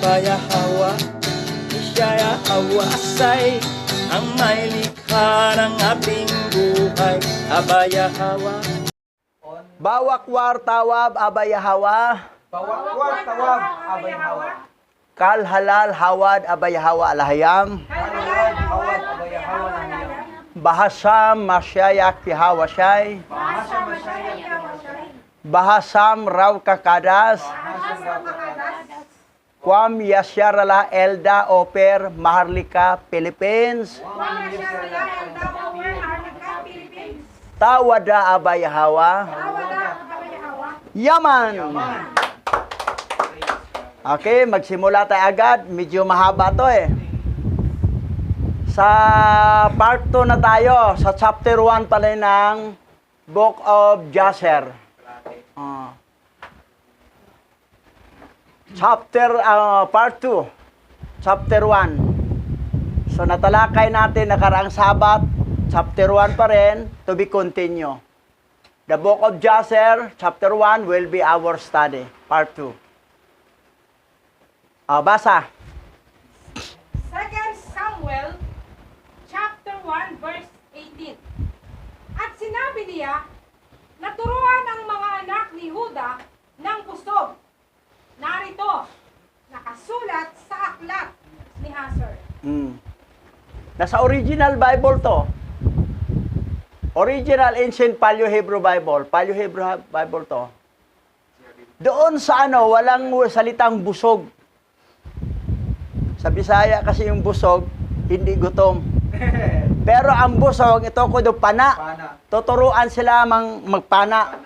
Abaya Hawa, Ishaya Hawasay, ang may likha ng ating buhay. Abaya Hawa. Bawakwar tawab abaya hawa. Bawakwar tawab abay hawa. Kal halal hawad abaya hawa alahayam. Halal hawad abay hawa lahayam. Bahasam masyayak hawa syay. Bahasa masyaya kawasay. Bahasam raw kakadas. Bahasa kakadas. Kwam yasyarala Elda Oper Maharlika Philippines. Tawada abaya hawa. Yaman. Okay, magsimula tayo agad. Medyo mahaba to eh. Sa part 2 na tayo. Sa chapter 1 pala ng Book of Jasher. Part 2. Chapter 1. So natalakay natin nakaraang Sabat. Chapter 1 pa rin. To be continue. The Book of Jasher, chapter 1 will be our study. Part 2. Basa. 2 Samuel, chapter 1, verse 18. At sinabi niya, naturuan ang mga anak ni Huda ng busog. Narito, nakasulat sa aklat ni Hasar. Nasa original Bible to. Original Ancient Paleo-Hebrew Bible. Paleo-Hebrew Bible to. Doon sa walang salitang busog. Sa Bisaya kasi yung busog, hindi gutom. Pero ang busog, ito ko do pana. Tuturuan sila magpana.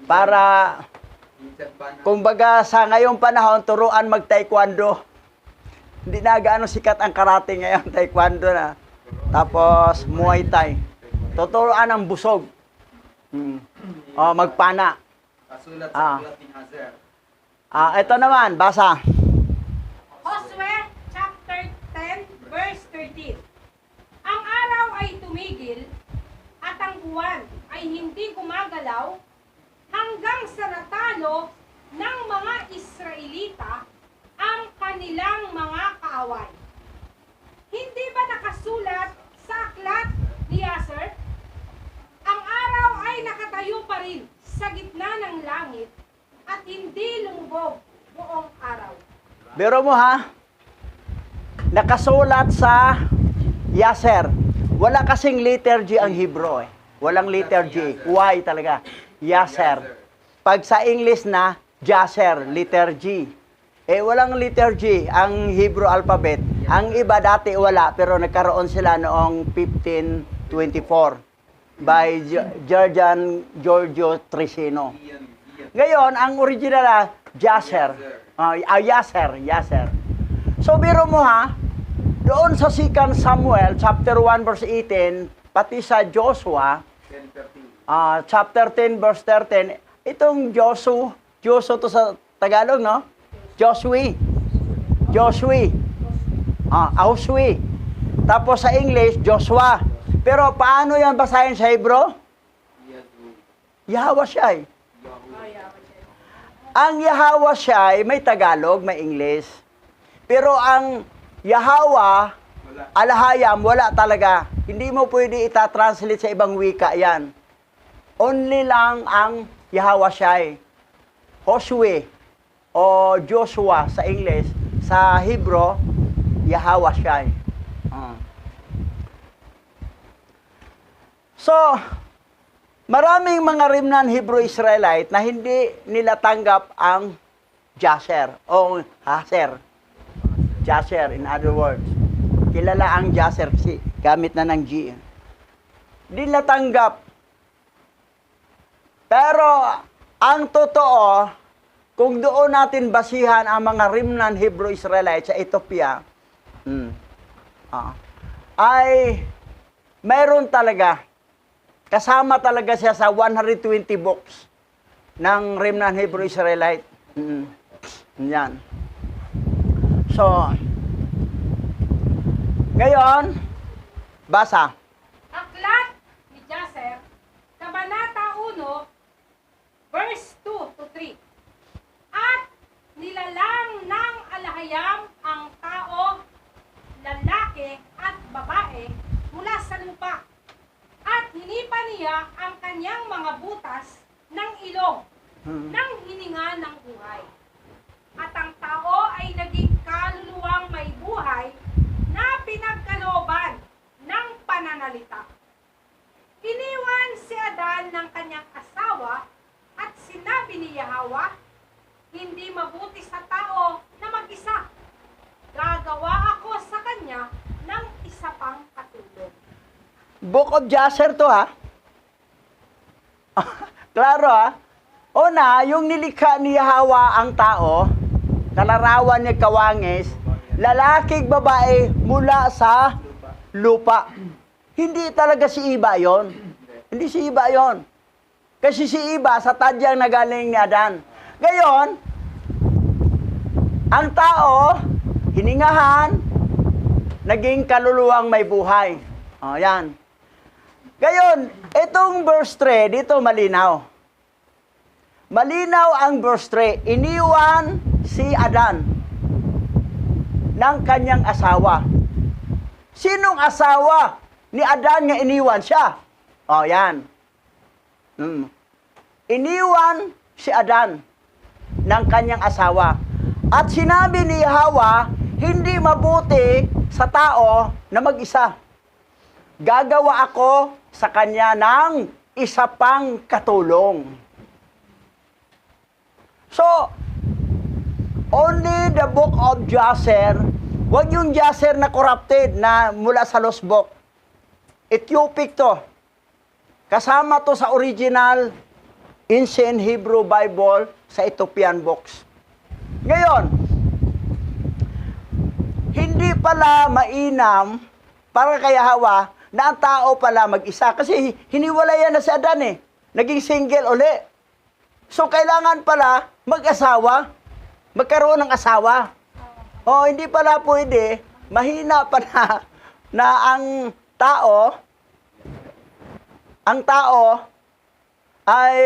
Para, kumbaga sa ngayong panahon, turuan mag-taekwondo. Hindi na gaano sikat ang karate ngayon, taekwondo na. Tapos, Muay Thai. Tuturuan ang busog. Magpana. Kasulat sa aklat ni Hasar. Ito naman, basa. Josue, chapter 10, verse 13. Ang araw ay tumigil at ang buwan ay hindi gumagalaw hanggang sa natalo ng mga Israelita ang kanilang mga kaaway. Hindi ba nakasulat sa aklat ni Jasher? Ang araw ay nakatayo pa rin sa gitna ng langit at hindi lumubog buong araw. Biro mo ha, nakasulat sa Jasher. Wala kasing letter G ang Hebrew eh. Walang letter G. Y talaga. Jasher. Pag sa English na, Jasher, letter G. Walang letter G ang Hebrew alphabet. Ang iba dati wala, pero nagkaroon sila noong 1524 by Giorgio Trissino. Ngayon, ang original na Jasher. Jasher. So, biro mo ha, doon sa 2 Samuel, chapter 1, verse 18, pati sa Joshua, chapter 10, verse 13, itong Joshua to sa Tagalog, no? Joshua. Tapos sa English, Joshua. Pero paano yan basahin sa Hebrew? Yahweh. Ang Yahweh may Tagalog, may English. Pero ang Yahweh, alahayam, wala talaga. Hindi mo pwede ita-translate sa ibang wika yan. Only lang ang Yahweh. Josue o Joshua sa English. Sa Hebrew, Yahweh. So, maraming mga remnant Hebrew Israelite na hindi nila tanggap ang Jasher o Haser. Jasher, in other words. Kilala ang Jasher kasi gamit na ng G. Hindi nila tanggap. Pero, ang totoo, kung doon natin basihan ang mga remnant Hebrew Israelite sa Ethiopia, ay mayroon talaga. Kasama talaga siya sa 120 books ng remnant Hebrew Israelite. Yan. So, ngayon, basa. Aklat ni Jasher, Kabanata 1, verse 2 to 3. At nilalang ng alahayam kanyang mga butas ng ilong ng hininga ng buhay. At ang tao ay naging kaluluwang may buhay na pinagkalooban ng pananalita. Iniwan si Adan ng kanyang asawa at sinabi ni Yahweh, hindi mabuti sa tao na mag-isa. Gagawa ako sa kanya ng isa pang katulong. Book of Jasher to, ha? Klaro, ha? Una, yung nilikha ni Yahweh ang tao, kalarawan niya kawangis, lalaking babae mula sa lupa. Hindi talaga si Iba yon. Hindi si Iba yon. Kasi si Iba sa tadyang nagaling ni Adan. Ngayon, ang tao, hiningahan, naging kaluluwang may buhay. O, yan. Ngayon, itong verse 3, dito malinaw. Malinaw ang verse 3. Iniwan si Adan ng kanyang asawa. Sinong asawa ni Adan nga iniwan siya? O, yan. Iniwan si Adan ng kanyang asawa. At sinabi ni Yahweh, hindi mabuti sa tao na mag-isa. Gagawa ako sa kanya ng isa pang katulong. So, only the book of Jasher, wag yung Jasher na corrupted na mula sa Lost Book. Ethiopic to. Kasama to sa original Ancient Hebrew Bible sa Ethiopian books. Ngayon, hindi pala mainam para kay Yahweh na ang tao pala mag-isa. Kasi hiniwalayan na si Adan eh. Naging single uli. So, kailangan pala mag-asawa. Magkaroon ng asawa. O, hindi pala pwede. Mahina pa na ang tao ay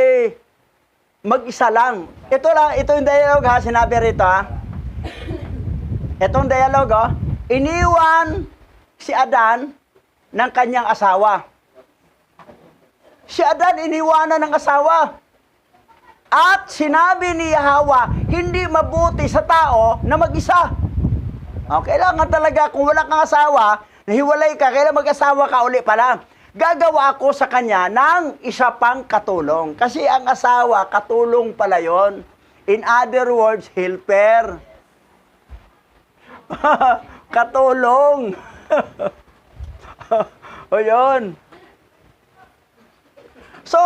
mag-isa lang. Ito yung dialogue ha, sinabi rito ha. Itong dialogue ha, iniwan si Adan ng kanyang asawa. Si Adan iniwanan ng asawa. At sinabi ni Yahweh, hindi mabuti sa tao na mag-isa. Kailangan talaga, kung wala kang asawa, nahiwalay ka, kailangan mag-asawa ka uli pala. Gagawa ako sa kanya ng isa pang katulong. Kasi ang asawa, katulong pala yon. In other words, helper. Katulong. O yun. So,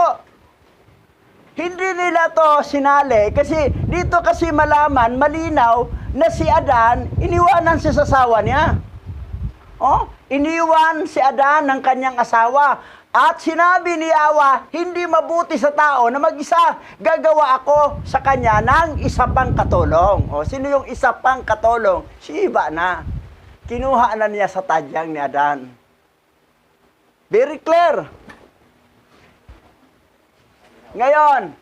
hindi nila to sinali kasi dito kasi malaman, malinaw na si Adan, iniwanan siya sa asawa niya. Iniwan si Adan ng kanyang asawa. At sinabi ni Yahweh, hindi mabuti sa tao na mag-isa. Gagawa ako sa kanya ng isa pang katulong. Sino yung isa pang katulong? Si Iba na. Kinuha na niya sa tadyang ni Adan. Very clear. Ngayon,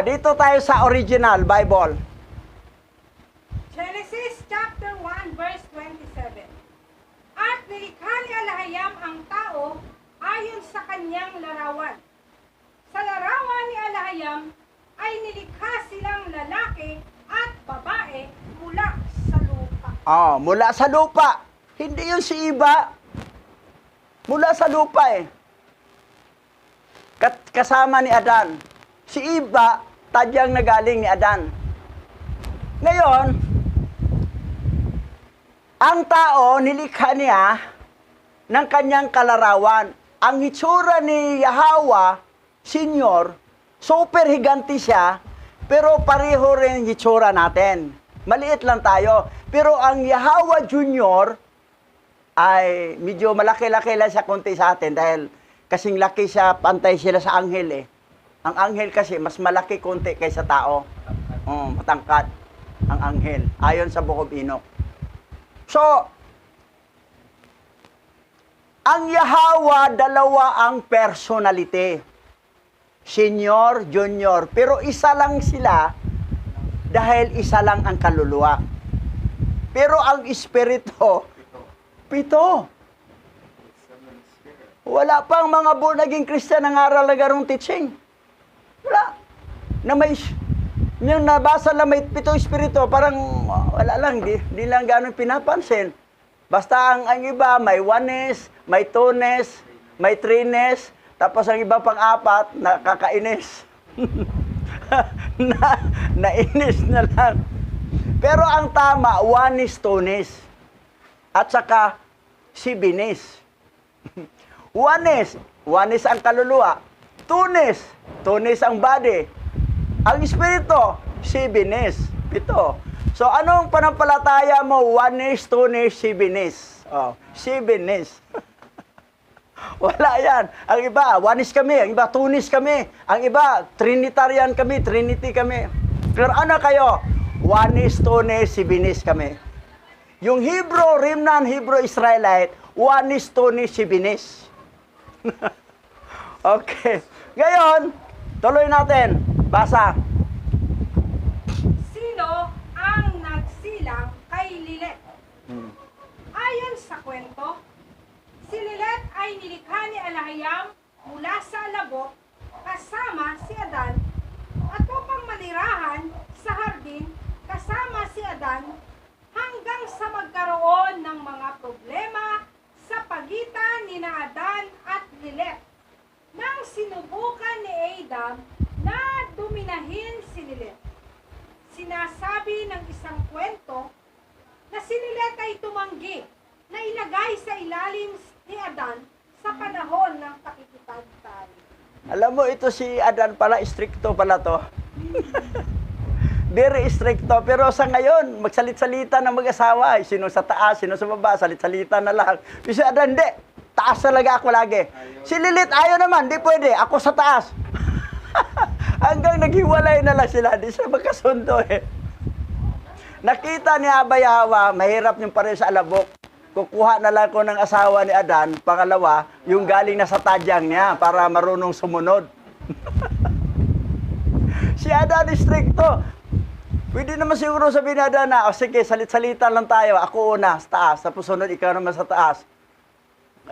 dito tayo sa original Bible. Genesis chapter 1 verse 27. At nilikha ni Alahayam ang tao ayon sa kanyang larawan. Sa larawan ni Alahayam ay nilikha silang lalaki at babae mula sa lupa. Mula sa lupa. Hindi yung si Iba. Mula sa lupa eh. Kasama ni Adan. Si Iba, tadyang nagaling ni Adan. Ngayon, ang tao, nilikha niya ng kanyang kalarawan. Ang itsura ni Yahweh, Senyor, super higanti siya, pero pareho rin ang itsura natin. Maliit lang tayo. Pero ang Yahweh Junior ay medyo malaki-laki lang siya konti sa atin dahil kasing laki siya, pantay sila sa anghel eh. Ang anghel kasi mas malaki konti kaysa tao. Matangkad ang anghel, ayon sa Book of Enoch. So, ang Yahweh, dalawa ang personality. Senior, junior. Pero isa lang sila dahil isa lang ang kaluluwa. Pero ang espiritu, 7. O Wala pang mga born again Christian ang aral na ganong teaching. Wala. Na may, yung nabasa lang may 7 espiritu, parang wala lang, di lang ganun pinapansin. Basta ang iba, may oneness, may two-ness, may three-ness, tapos ang iba pang 4, nakakainis. Nainis na lang. Pero ang tama, oneness, two-ness. At saka, seven-ness. Oneness ang kaluluwa. Two-ness ang body. Ang espiritu, seven-ness. 7. So, anong panampalataya mo? Oneness, two-ness, seven-ness. Oh, seven-ness. Wala yan. Ang iba, oneness kami. Ang iba, two-ness kami. Ang iba, Trinitarian kami, Trinity kami. Pero ano kayo? Oneness, two-ness, seven-ness kami. Yung Hebrew, Remnant, Hebrew Israelite, oneness, two-ness, seven-ness. Okay. Ngayon, tuloy natin. Basa. Sino ang nagsilang kay Lilet? Ayon sa kwento, si Lilet ay nilikha ni Alahayam mula sa alabok kasama si Adan at upang manirahan sa hardin kasama si Adan hanggang sa magkaroon ng mga problema sa pagitan ni Adan at Lilet. Nang sinubukan ni Adam na dominahin si Lilet. Sinasabi ng isang kwento na si Lilet ay tumanggi na ilagay sa ilalim ni Adan sa panahon ng pakikipagtalo. Alam mo, ito si Adan pala, stricto pala to. Very stricto. Pero sa ngayon, magsalit-salita ng mag-asawa. Sino sa taas, sino sa baba, salit-salita na lang. Pero si Adan, di. Taas talaga ako lagi. Si Lilit, ayaw naman, di pwede. Ako sa taas. Hanggang naghiwalay na lang sila. Di sila magkasundo eh. Nakita ni Abay Hawa, mahirap yung pareho sa alabok. Kukuha na lang ko ng asawa ni Adan. Pangalawa, yung galing na sa tadyang niya para marunong sumunod. Si Adan stricto. Pwede naman siguro sabihin ni Adan na, sige, salit-salita lang tayo. Ako una sa taas, tapos sunod ikaw naman sa taas.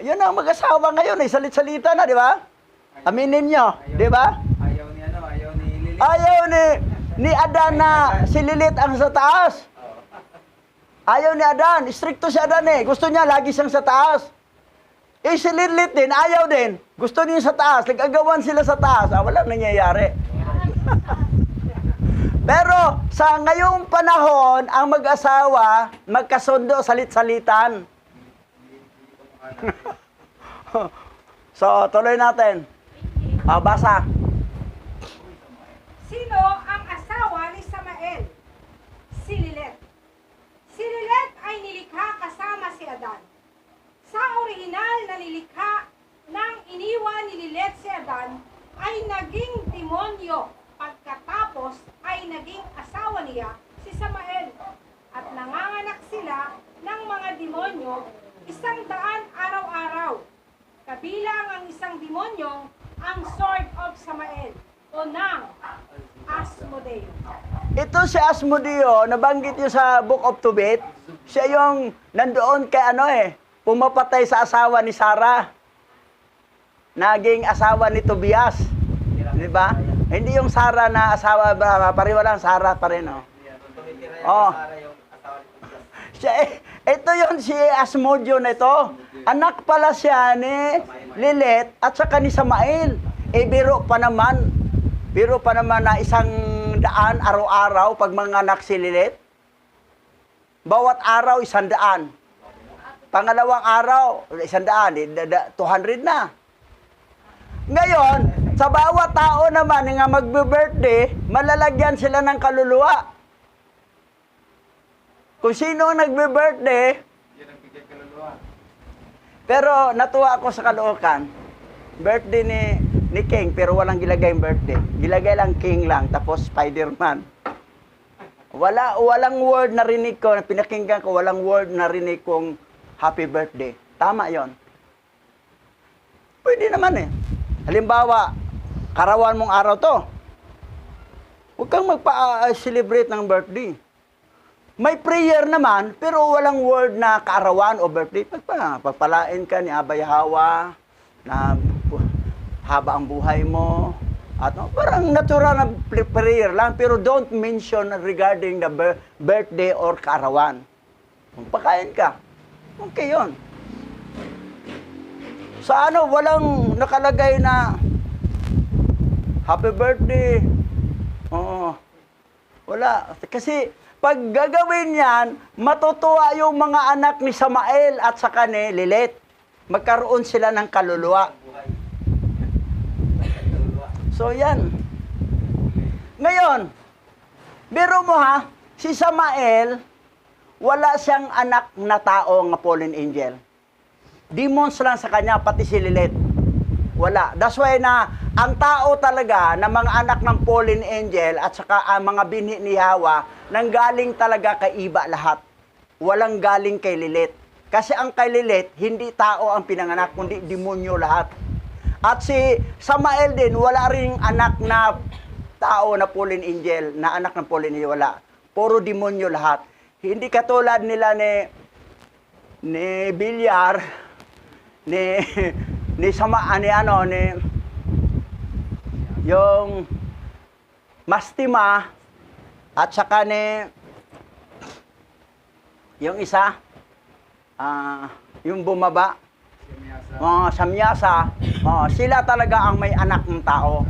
Yun ang mag-asawa ngayon, salit-salita na, di ba? Aminin nyo, di ba? Ayaw ni Lilit. Ayaw ni Adan na si Lilit ang sa taas. Ayaw ni Adan, stricto si Adan eh. Gusto niya lagi siyang sa taas. Eh si Lilit din, ayaw din. Gusto niya sa taas, nag-agawan sila sa taas. Walang nangyayari. Pero sa ngayong panahon, ang mag-asawa, magkasundo, salit-salitan. So, tuloy natin. Basa. Sino ang asawa ni Samael? Si Lilet. Si Lilet ay nilikha kasama si Adan. Sa orihinal na nilikha nang iniwan ni Lilet si Adan ay naging demonyo. Pagkatapos ay naging asawa niya si Samael. At nanganganak sila ng mga demonyo 100 araw-araw. Kabilang ang isang demonyo ang Sword of Samael o ng Asmodeo. Ito si Asmodeo, nabanggit niyo sa Book of Tobit. Siya yung nandoon kay pumapatay sa asawa ni Sarah. Naging asawa ni Tobias. Di ba? Hindi yung Sarah na asawa, pareho lang, Sarah pa rin. Oh. Ito yun si Asmodeo na ito. Anak pala siya ni Lilet at saka ni Samael. Biro pa naman na 100 araw-araw pag manganak si Lilet. Bawat araw 100. Pangalawang araw 100, 200 na. Ngayon, sa bawat tao naman nga magbe-birthday, malalagyan sila ng kaluluwa. Kung sino ang nagbe-birthday, Yan ang bigay kaluluwa. pero natuwa ako sa Caloocan. Birthday ni King, pero walang gilagay yung birthday. Gilagay lang King lang, tapos Spider-Man. Walang word na rinig ko, pinakinggan ko, walang word na rinig kong happy birthday. Tama yon. Pwede naman eh. Halimbawa, karawan mong araw to. Huwag kang magpa-celebrate ng birthday. May prayer naman, pero walang word na kaarawan o birthday. Pagpalain ka ni Abay Hawa, na haba ang buhay mo. At parang natural na prayer lang, pero don't mention regarding the birthday or kaarawan. Kung pakain ka, okay yun. Sa ano, walang nakalagay na happy birthday. Oo. Wala. Kasi pag gagawin yan, matutuwa yung mga anak ni Samael at saka ni Lilet. Magkaroon sila ng kaluluwa. So, yan. Ngayon, biro mo ha, si Samael, wala siyang anak na tao nga fallen angel. Demons lang sa kanya, pati si Lilet. Wala. That's why na, ang tao talaga, na mga anak ng fallen angel, at saka ang mga binhi ni Hawa, nanggaling talaga kay Iba lahat. Walang galing kay Lilet. Kasi ang kay Lilet, hindi tao ang pinanganak, kundi demonyo lahat. At si Samael din, wala ring anak na tao na fallen angel, na anak ng fallen angel, wala. Puro demonyo lahat. Hindi katulad nila ni Bilyar, yung Mastima, at saka yung isa, yung bumaba, Samyasa, sila talaga ang may anak ng tao.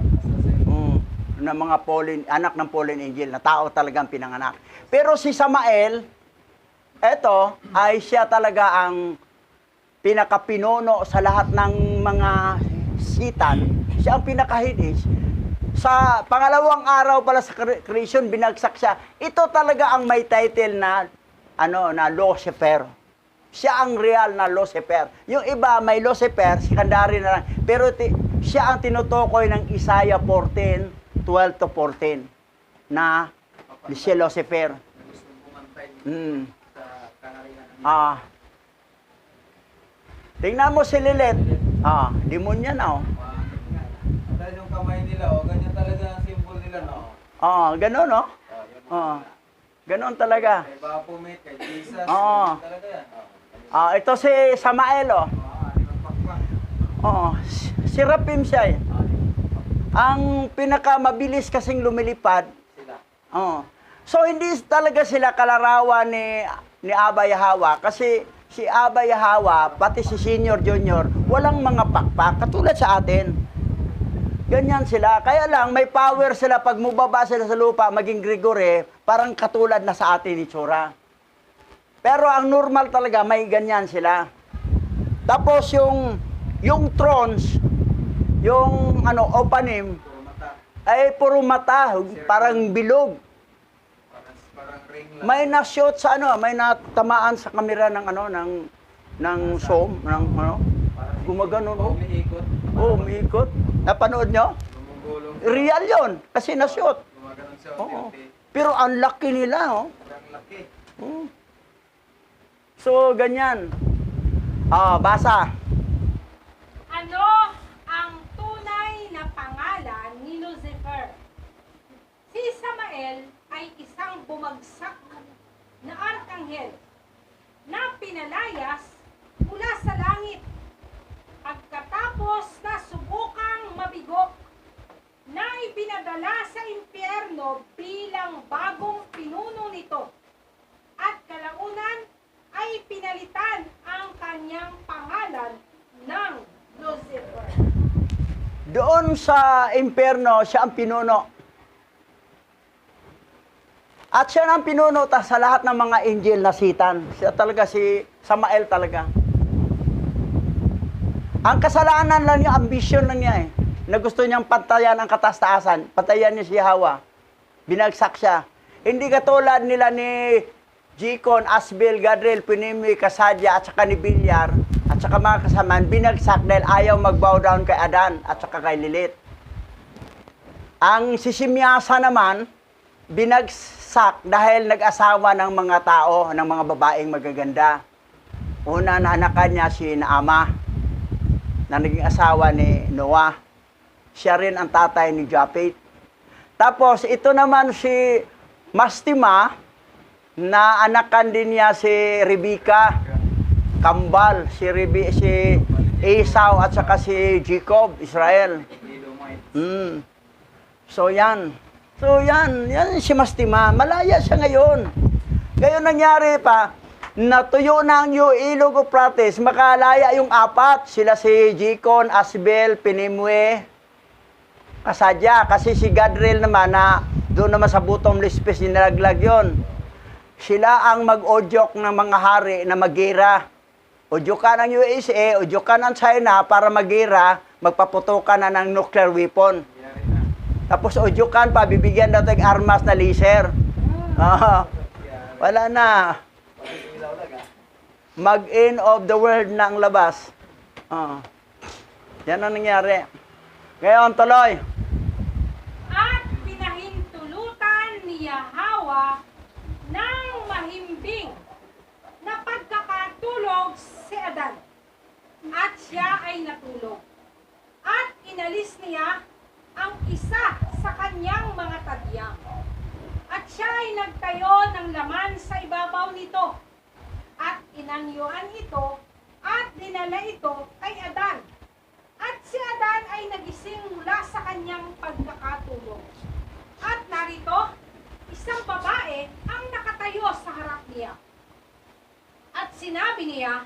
Na mga anak ng fallen angel, na tao talagang pinanganak. Pero si Samael, eto, ay siya talaga ang pinakapinuno sa lahat ng mga sitan. Siya ang pinakahidis. Sa pangalawang araw pala sa creation, binagsak siya. Ito talaga ang may title na, na Lucifer. Siya ang real na Lucifer. Yung iba may Lucifer, secondary na lang. Pero siya ang tinutukoy ng Isaiah 14, 12 to 14 na si Lucifer. Tingnan mo si Lilet. Demonyo na. Dahil yung kamay nila, ganyan talaga ang symbol nila, no? Ganun, no? Ganun talaga. Kay Baphomet, kay Jesus, talaga yan. Ito si Samael, si Rapim siya eh. Ang pinakamabilis kasing lumilipad. So hindi talaga sila kalarawan ni Aba Yahawa, kasi si Aba Yahawa, pati si Senior Junior, walang mga pakpak katulad sa atin. Ganyan sila. Kaya lang may power sila pag mubaba sila sa lupa, maging Gregory, parang katulad na sa atin ni Chura. Pero ang normal talaga, may ganyan sila. Tapos yung thrones, yung opanim, ay puro mata, parang bilog. Parang ring lang. May na-shoot sa may natamaan sa kamera ng ng zoom, gumagano. Umiikot. Umiikot. Napanood nyo? Gumugulong. Real yon kasi na-shoot. Gumaganon siya. Pero ang laki nila, Ang laki. So, ganyan. Basa. Ano ang tunay na pangalan ni Lucifer? Si Samael ay isang bumagsak na arkanghel na pinalayas mula sa langit pagkatapos na subukang mabigo, na ipinadala sa impyerno bilang bagong pinuno nito, at kalaunan ay pinalitan ang kanyang pangalan ng Lucifer. Doon sa impyerno, siya ang pinuno. At siya ang pinuno sa lahat ng mga angel na sitan. Siya talaga, si Samael talaga. Ang kasalanan lang niya, ambisyon lang niya na gusto niyang pantayan ang katastaasan. Pantayan niya si Hawa. Binagsak siya. Hindi katulad nila ni Jikon, Asbel, Gadriel, Pinimi, Kasadya, at saka ni Bilyar, at saka mga kasamaan, binagsak dahil ayaw mag-bow down kay Adan at saka kay Lilith. Ang si Simyasa naman, binagsak dahil nag-asawa ng mga tao, ng mga babaeng magaganda. Una na anakan niya si Naama, na naging asawa ni Noah. Siya rin ang tatay ni Japhet. Tapos ito naman si Mastima, na anakan din niya si Rebecca, kambal, si Esau at saka si Jacob, Israel. So yan. Yan si Mastima. Malaya siya ngayon. Ngayon nangyari pa, natuyo na ang Ilog Euphrates, makalaya yung apat. Sila si Jicon, Asbel, Pinimwe, Kasadya. Kasi si Gadriel naman na doon naman sa bottomless pit, nilaglag yun. Sila ang mag-odyok ng mga hari na magira. Odyokan ang USA, odyokan ang China para magira, magpaputukan na ng nuclear weapon. Tapos odyokan pa, bibigyan daw tayong armas na laser. Wala na. Mag-end of the world na ang labas. Yan ang nangyari. Ngayon, tuloy. At pinahintulutan ni Yahawa ng mahimbing na pagkakatulog si Adan. At siya ay natulog. At inalis niya ang isa sa kanyang mga tadyang. At siya ay nagtayo ng laman sa ibabaw nito. At inanyuan ito at dinala ito kay Adan. At si Adan ay nagising mula sa kanyang pagkakatulog. At narito, isang babae ang nakatayo sa harap niya. At sinabi niya,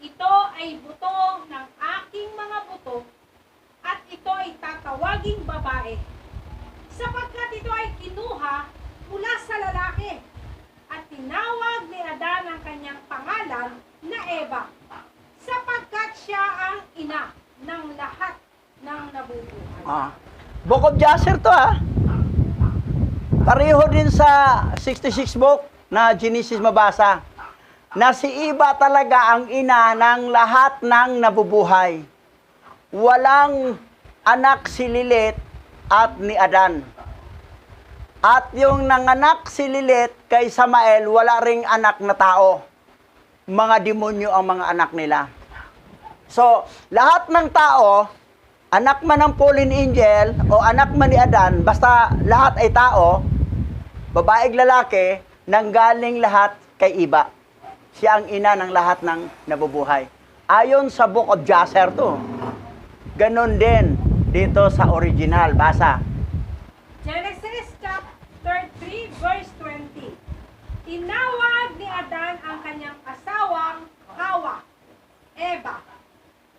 ito ay buto ng aking mga buto at ito ay tatawaging babae. Sapagkat ito ay kinuha mula sa lalaki. At tinawag ni Adan ang kanyang pangalan na Eva. Sapagkat siya ang ina ng lahat ng nabubuhay. Book of Jasher to Pareho din sa 66 book na Genesis mabasa. Na si Eva talaga ang ina ng lahat ng nabubuhay. Walang anak si Lilith at ni Adan. At yung nanganak si Lilith kay Samael, wala ring anak na tao. Mga demonyo ang mga anak nila. So, lahat ng tao, anak man ng fallen angel o anak man ni Adan, basta lahat ay tao, babaeng lalaki, nanggaling lahat kay Eva. Siya ang ina ng lahat ng nabubuhay. Ayon sa Book of Jasher to. Ganon din dito sa original. Basa. Genesis chapter 3 verse 20. Tinawag ni Adan ang kanyang asawang Hawa, Eva,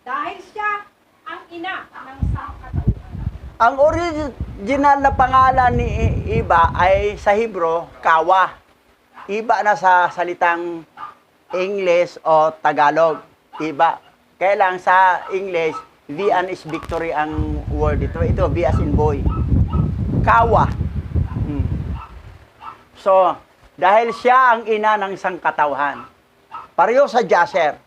dahil siya ang ina ng sangkatauhan. Ang original na pangalan ni Eva ay sa Hebro, Kawa. Iba na sa salitang English o Tagalog. Iba. Kaya lang sa English, V and is victory ang word ito. Ito, V as in boy. Kawa. So, dahil siya ang ina ng sangkatauhan. Pareho sa Jasher.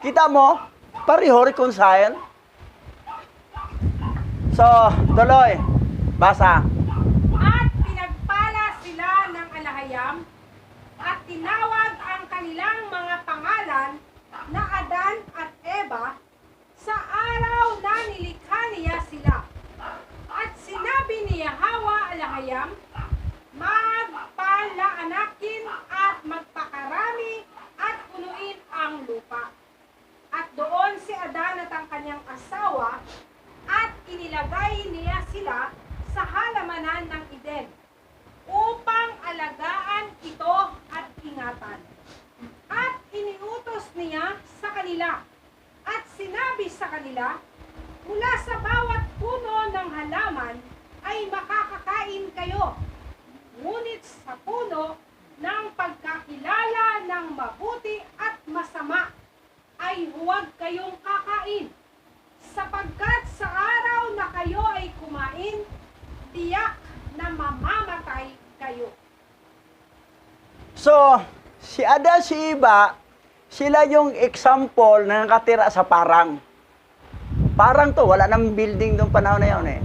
Kita mo, pareho reconcile. So, tuloy. Basa. At pinagpala sila ng Alahayam at tinawag ang kanilang mga pangalan na Adan at Eva sa araw na nilikha niya sila. At sinabi ni Yahawa Alahayam, magpalaanakin at magpakarami at punuin ang lupa. At doon si Adan at ang kanyang asawa at inilagay niya sila sa halamanan ng Eden upang alagaan ito at ingatan. At iniutos niya sa kanila at sinabi sa kanila, mula sa bawat puno ng halaman ay makakakain kayo. Ngunit sa puno ng pagkakilala ng mabuti at masama ay huwag kayong kakain. Sapagkat sa araw na kayo ay kumain, tiyak na mamamatay kayo. So, si Adan, si Eva, sila yung example na nakatira sa parang. Parang to, wala nang building doon panahon na yun eh.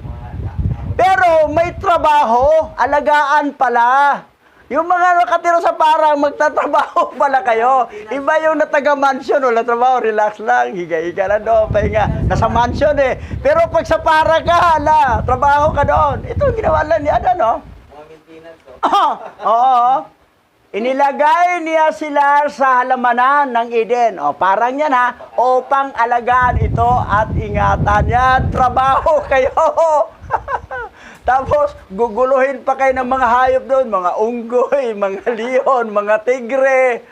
Pero may trabaho, alagaan pala. Yung mga nakatira sa parang, magtatrabaho pala kayo. Iba yung nataga-mansion, wala trabaho, relax lang, higa-higa lang doon, pahinga. Nasa mansion eh. Pero pag sa parang ka, trabaho ka doon. Ito yung ginawa lang ni Adan, no? Mga maintenance, Oo. Inilagay niya sila sa halamanan ng Eden. O, parang yan ha, upang alagaan ito at ingatan yan. Trabaho kayo. Tapos, guguluhin pa kayo ng mga hayop doon, mga unggoy, mga leon, mga tigre.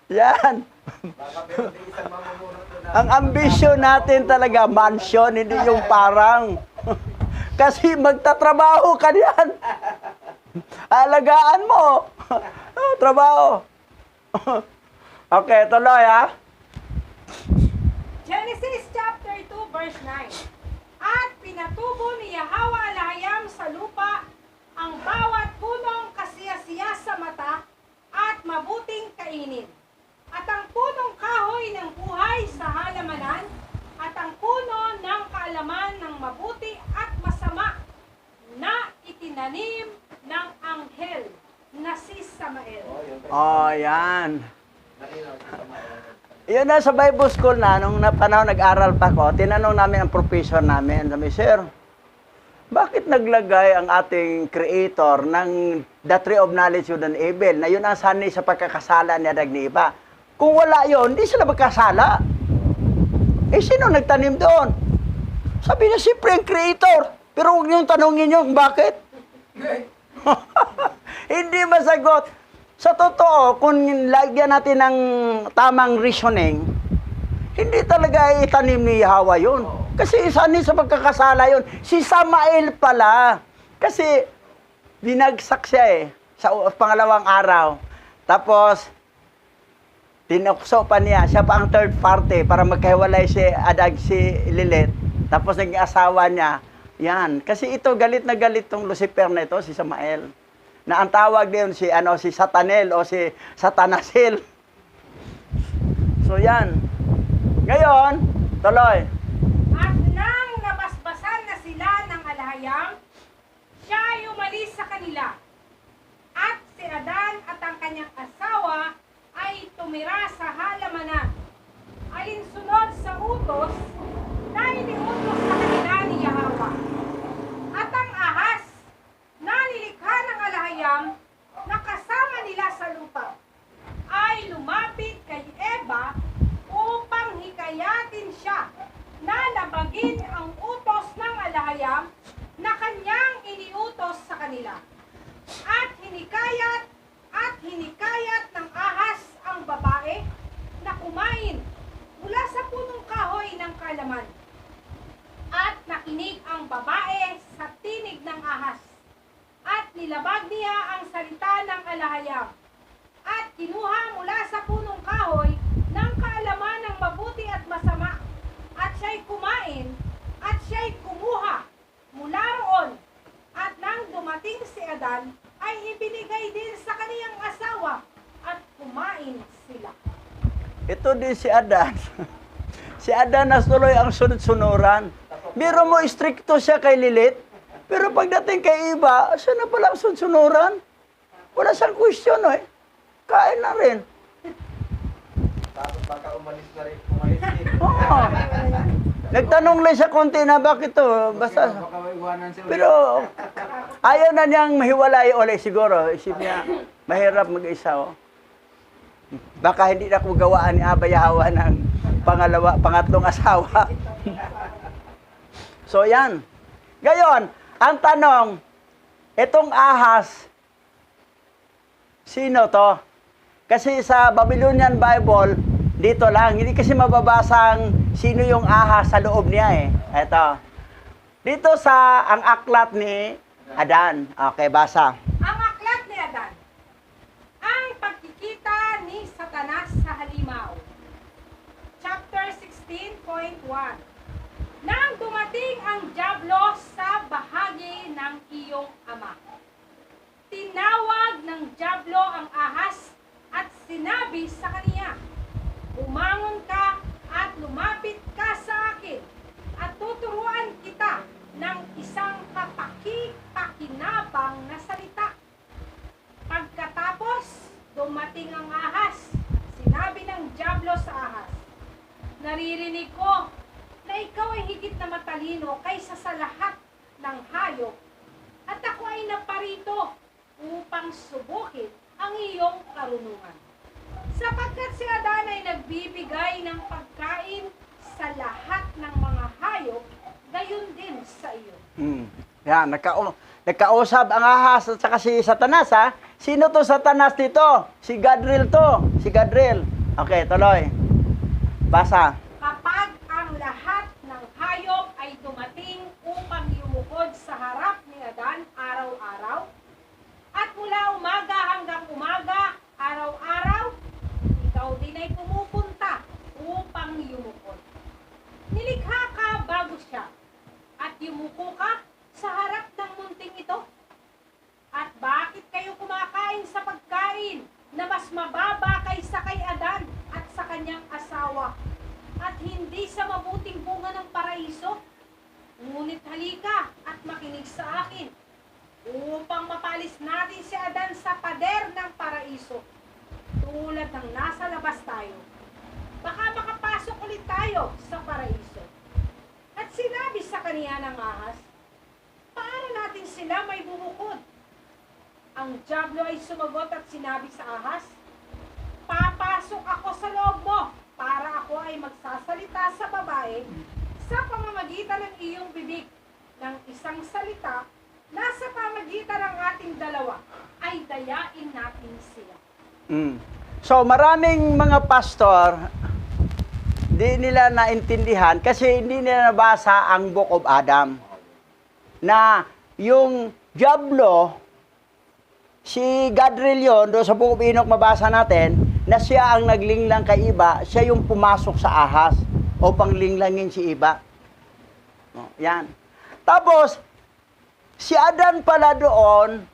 Yan. Ang ambisyon natin talaga, mansion, hindi yung parang. Kasi magtatrabaho ka diyan. Alagaan mo. Trabaho. Okay, tuloy ha. Genesis chapter 2 verse 9. At pinatubo ni Yahweh Alahayam sa lupa ang bawat punong kasiyasiya sa mata at mabuting kainin. At ang punong kahoy ng buhay sa halamanan at ang puno ng kaalaman ng mabuti at masama na itinanim ng anghel na si Samael. Oh, yan. Yun na sa Bible school na, nung panahon nag-aral pa ko, tinanong namin ang professor namin, sabi, Sir, bakit naglagay ang ating creator ng the tree of knowledge good and evil, na yun ang sanay sa pagkakasala niya ni iba? Kung wala yun, hindi sila magkasala. Eh, sino nagtanim doon? Sabi niya, siyempre ang creator. Pero huwag niyong tanongin niyo kung bakit. Hindi masagot. Sa totoo, kung lagyan natin ng tamang reasoning, hindi talaga itanim ni Yahweh yun. Kasi isa ni sa pagkakasala yun. Si Samael pala. Kasi binagsak siya sa pangalawang araw. Tapos, tinukso pa niya. Siya pa ang third party para magkahiwalay si Adag, si Lilith. Tapos naging asawa niya. Yan. Kasi ito, galit na galit tong Lucifer na ito, si Samael. Na ang tawag din si Satanel o si Satanasil. So yan. Ngayon, tuloy. At nang nabasbasan na sila ng Alahayam, siya ay umalis sa kanila. At si Adan at ang kanyang asawa ay tumira sa halamanan, alinsunod sa utos na iniutos sa kanila ni Yahweh. At ang ahas na nilikha ng Alahayam na kasama nila sa lupa ay lumapit kay Eva upang hikayatin siya na labagin ang utos ng Alahayam na kanyang iniutos sa kanila. At hinikayat ng ahas ang babae na kumain mula sa punong kahoy ng kaalaman. At nakinig ang babae sa tinig ng ahas. At nilabag niya ang salita ng Alahayam. At kinuha mula sa punong kahoy ng kaalaman ng mabuti at masama. At siya'y kumain, at siya'y kumuha mula roon. At nang dumating si Adan, ay ibinigay din sa kaniyang asawa at kumain sila. Ito din si Adan. Si Adan na tuloy ang sunod-sunuran. Biro mo, stricto siya kay Lilith. Pero pagdating kay Eva, siya na pala ang sunod-sunuran. Wala siyang question, Kain na rin. Tapos baka umalis din. Oo. Nagtanong lang siya konti na bakit to. Basta. Baka iwanan siya. Pero ayaw na niyang mahiwalay ulit siguro. Isip niya, mahirap mag-isa. Baka hindi na ko gawaan ni Abba Yahweh ng pangatlong asawa. So yan. Ngayon, ang tanong, itong ahas, sino to? Kasi sa Babylonian Bible, dito lang, hindi kasi mababasang sino yung ahas sa loob niya Ito. Dito sa ang aklat ni Adan. Okay, basa. Ang aklat ni Adan, ang pagkikita ni Satanas sa halimaw. Chapter 16.1. Nang dumating ang dyablo sa bahagi ng iyong ama, tinawag ng dyablo ang ahas at sinabi sa kaniya, umangon ka at lumapit ka sa akin at tuturuan kita ng isang kapaki-pakinabang na salita. Pagkatapos, dumating ang ahas. Sinabi ng dyablo sa ahas, naririnig ko na ikaw ay higit na matalino kaysa sa lahat ng hayop at ako ay naparito upang subukin ang iyong karunungan. Sapagkat si Adan ay nagbibigay ng pagkain sa lahat ng mga hayop, gayon din sa iyo. Yan, nagkausap ang ahas at saka si Satanas, ha? Sino to Satanas dito? Si Gadriel to. Si Gadriel. Okay, tuloy. Basa. Kapag ang lahat ng hayop ay dumating upang yumukod sa harap ni Adan araw-araw, at mula umaga hanggang umaga, araw-araw, ikaw din ay pumupunta upang yumukod. Nilikha ka bago siya, at yumuko ka sa harap ng munting ito. At bakit kayo kumakain sa pagkain na mas mababa kaysa kay Adan at sa kanyang asawa, at hindi sa mabuting bunga ng paraiso? Ngunit halika at makinig sa akin, upang mapalis natin si Adan sa pader ng paraiso, tulad ng nasa labas tayo. Baka makapasok ulit tayo sa paraiso. At sinabi sa kaniya ng ahas, paano natin sila may bubukod? Ang diablo ay sumagot at sinabi sa ahas, papasok ako sa loob mo para ako ay magsasalita sa babae sa pamamagitan ng iyong bibig. Ng isang salita na sa pamamagitan ng ating dalawa ay dayain natin sila. So, maraming mga pastor, di nila naintindihan kasi hindi nila nabasa ang Book of Adam. Na yung diablo, si Gadriel yun, doon sa Book of Enoch mabasa natin, na siya ang naglinglang kay Iba, siya yung pumasok sa ahas o panglinglangin si Iba. Yan. Tapos, si Adan pala doon,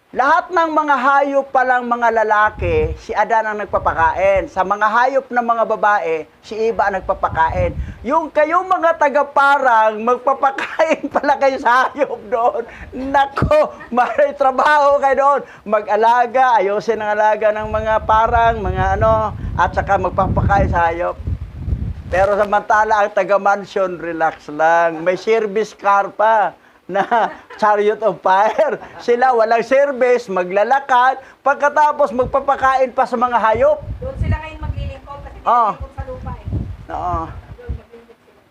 lahat ng mga hayop palang mga lalaki, si Adan ang nagpapakain. Sa mga hayop na mga babae, si Iba ang nagpapakain. Yung kayong mga tagaparang, magpapakain pala kayo sa hayop doon. Nako, may trabaho kayo doon. Mag-alaga, ayusin ang alaga ng mga parang, mga ano, at saka magpapakain sa hayop. Pero samantala, ang taga-mansion, relax lang. May service car pa na chariot of fire. Sila walang service, maglalakad, pagkatapos magpapakain pa sa mga hayop. Doon sila ngayon maglilingkod kasi Oo. maglilingkod sa lupa eh. Oo. Doon maglilingkod sila.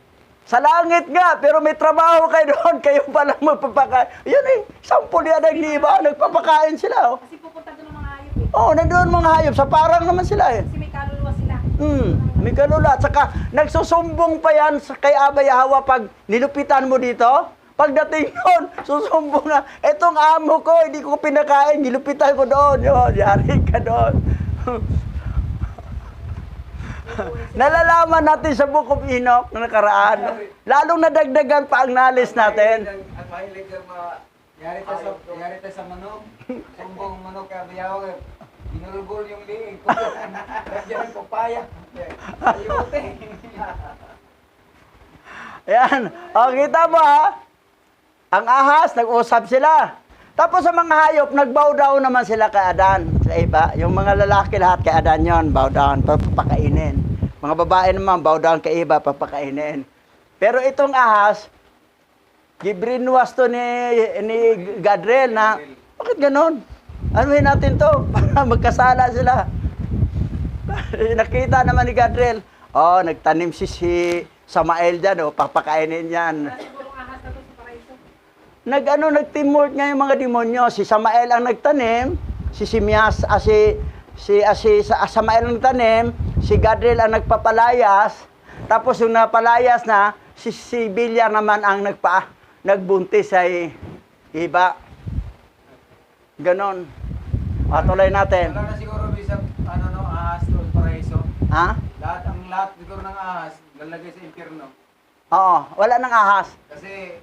Sa langit nga, pero may trabaho kayo doon, kayo palang magpapakain. Yun eh, sampol yan ang liba, nagpapakain sila. Oh. Kasi pupunta doon ang mga hayop eh. Oo, nandoon mga hayop, sa parang naman sila eh. Kasi may kaluluwa sila. May kalula. At saka, nagsusumbong pa yan kay Abay Hawa pag nilupitan mo dito. Pagdating yun, susumbong na, etong amo ko, hindi ko pinakain, nilupitan ko doon. Yun, yari ka doon. Nalalaman natin sa Book of Enoch na nakaraan. Lalong nadagdagan pa ang knowledge natin. Ang mahilig ang yari tayo sa manok. Sumbong manok kaya biyaw. Binulbol yung liig. Diyan ang papaya. Ayute. Ayan. O, kita mo ha? Ang ahas, nag-usap sila. Tapos sa mga hayop, nag-bow down naman sila kay Adan. Sa iba, yung mga lalaki lahat kay Adan yon, bow down, papakainin. Mga babae naman, bow down kay iba, papakainin. Pero itong ahas, gibrinwas to ni Gadriel na, bakit ganon? Anuhin natin to, para magkasala sila. Nakita naman ni Gadriel, oh, nagtanim si Samael dyan, oh, papakainin yan. Sigurong ahas na doon sa paraiso. Nag-teamwork nga yung mga demonyo. Si Samael ang nagtanim, si Simias, Samael ang nagtanim, si Gadriel ang nagpapalayas, tapos yung napalayas na, si Bilyar naman ang nagbuntis ay iba. Ganon. Tuloy natin. Wala na siguro bisag ahas doon paraiso. Ha? Lahat siguro ng ahas lalagay sa impyerno. Oo, wala nang ahas. Kasi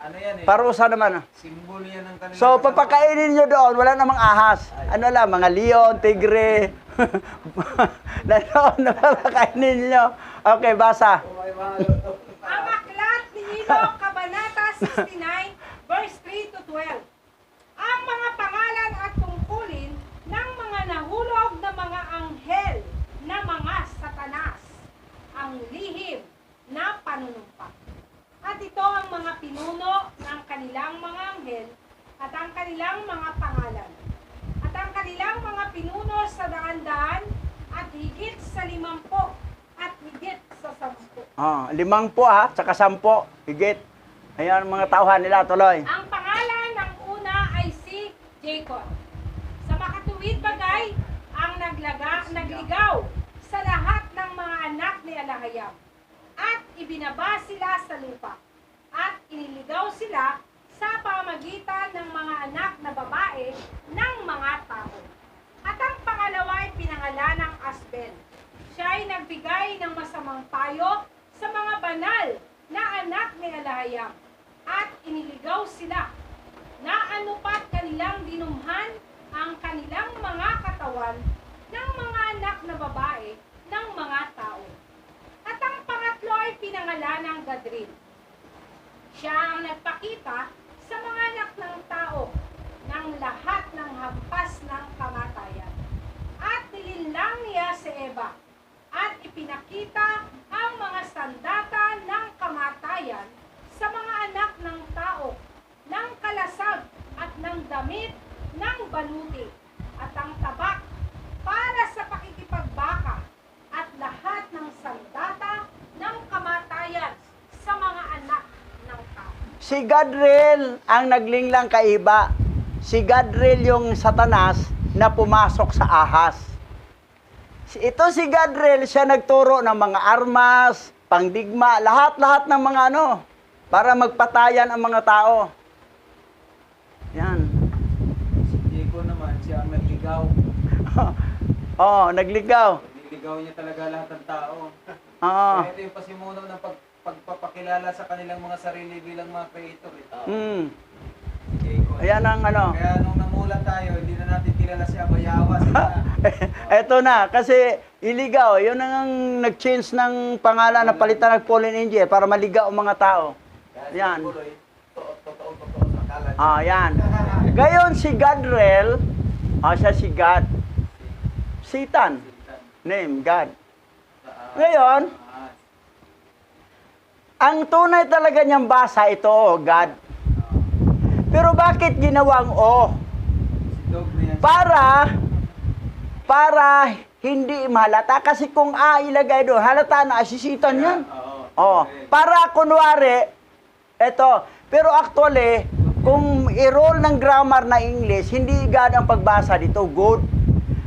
ano yan eh. Parusa naman. Simbolo yan ng kanilang So, papakainin nyo doon, wala namang ahas. Ano lang, mga leon, tigre. Na papakainin nyo. Okay, basa. Ang aklat ni Enoch, Kabanata 69, verse 3 to 12. Ang mga pangalan at tungkulin ng mga nahulog na mga anghel na mga satanas, ang lihim na panunumpa. At ito ang mga pinuno ng kanilang mga anghel at ang kanilang mga pangalan, at ang kanilang mga pinuno sa daan-daan, at higit sa 50 at higit sa 10. 50 tsaka 10, higit. Ayan, mga tauhan nila, tuloy. Ang pangalan ng una ay si Jacob. Sa makatuwid bagay, ang nagligaw sa lahat ng mga anak ni Alahayam. At ibinaba sila sa lupa. At iniligaw sila sa pamagitan ng mga anak na babae ng mga tao. At ang pangalawa ay pinangalan ng Asbel. Siya ay nagbigay ng masamang payo sa mga banal na anak ni Alahayam. At iniligaw sila na anupat kanilang dinumhan ang kanilang mga katawan ng mga anak na babae ng mga tao. At ang pangatlo ay pinangalan ng Gadrin. Siya ang nagpakita sa mga anak ng tao ng lahat ng hampas ng kamatayan. At nilinlang niya si Eva at ipinakita ang mga sandata ng kamatayan sa mga anak ng tao, ng kalasag at ng damit ng baluti at ang tabak para sa pakikipagbaka at lahat ng sandata ng kamatayan sa mga anak ng tao. Si Gadriel ang naglinglang kaiba. Si Gadriel yung Satanas na pumasok sa ahas. Ito si Gadriel, siya nagturo ng mga armas, pangdigma, lahat-lahat ng mga para magpatayan ang mga tao. Yan. Si Diego naman, siya ang nagligaw. Nagligaw. Niligaw niya talaga lahat ng tao. Oo. Kaya ito yung pasimuno ng pagpapakilala sa kanilang mga sarili bilang mga creator. Diego. Ayan ang Kaya nung namulat tayo, hindi na natin kilala si Abayawa. Eto na, kasi iligaw, yun ang nag-change ng pangalan na palitan ng fallen angel para maligaw ang mga tao. Yan. Yan. Gayon si Gadriel, siya si God. Satan. Name, God. Ngayon, ang tunay talaga niyang basa ito, God. Pero bakit ginawang O? Para hindi mahalata. Kasi kung A ilagay doon, halata na, asisitan yan. Para kunwari, eto. Pero actually, kung i-roll ng grammar na English, hindi God ang pagbasa dito, good.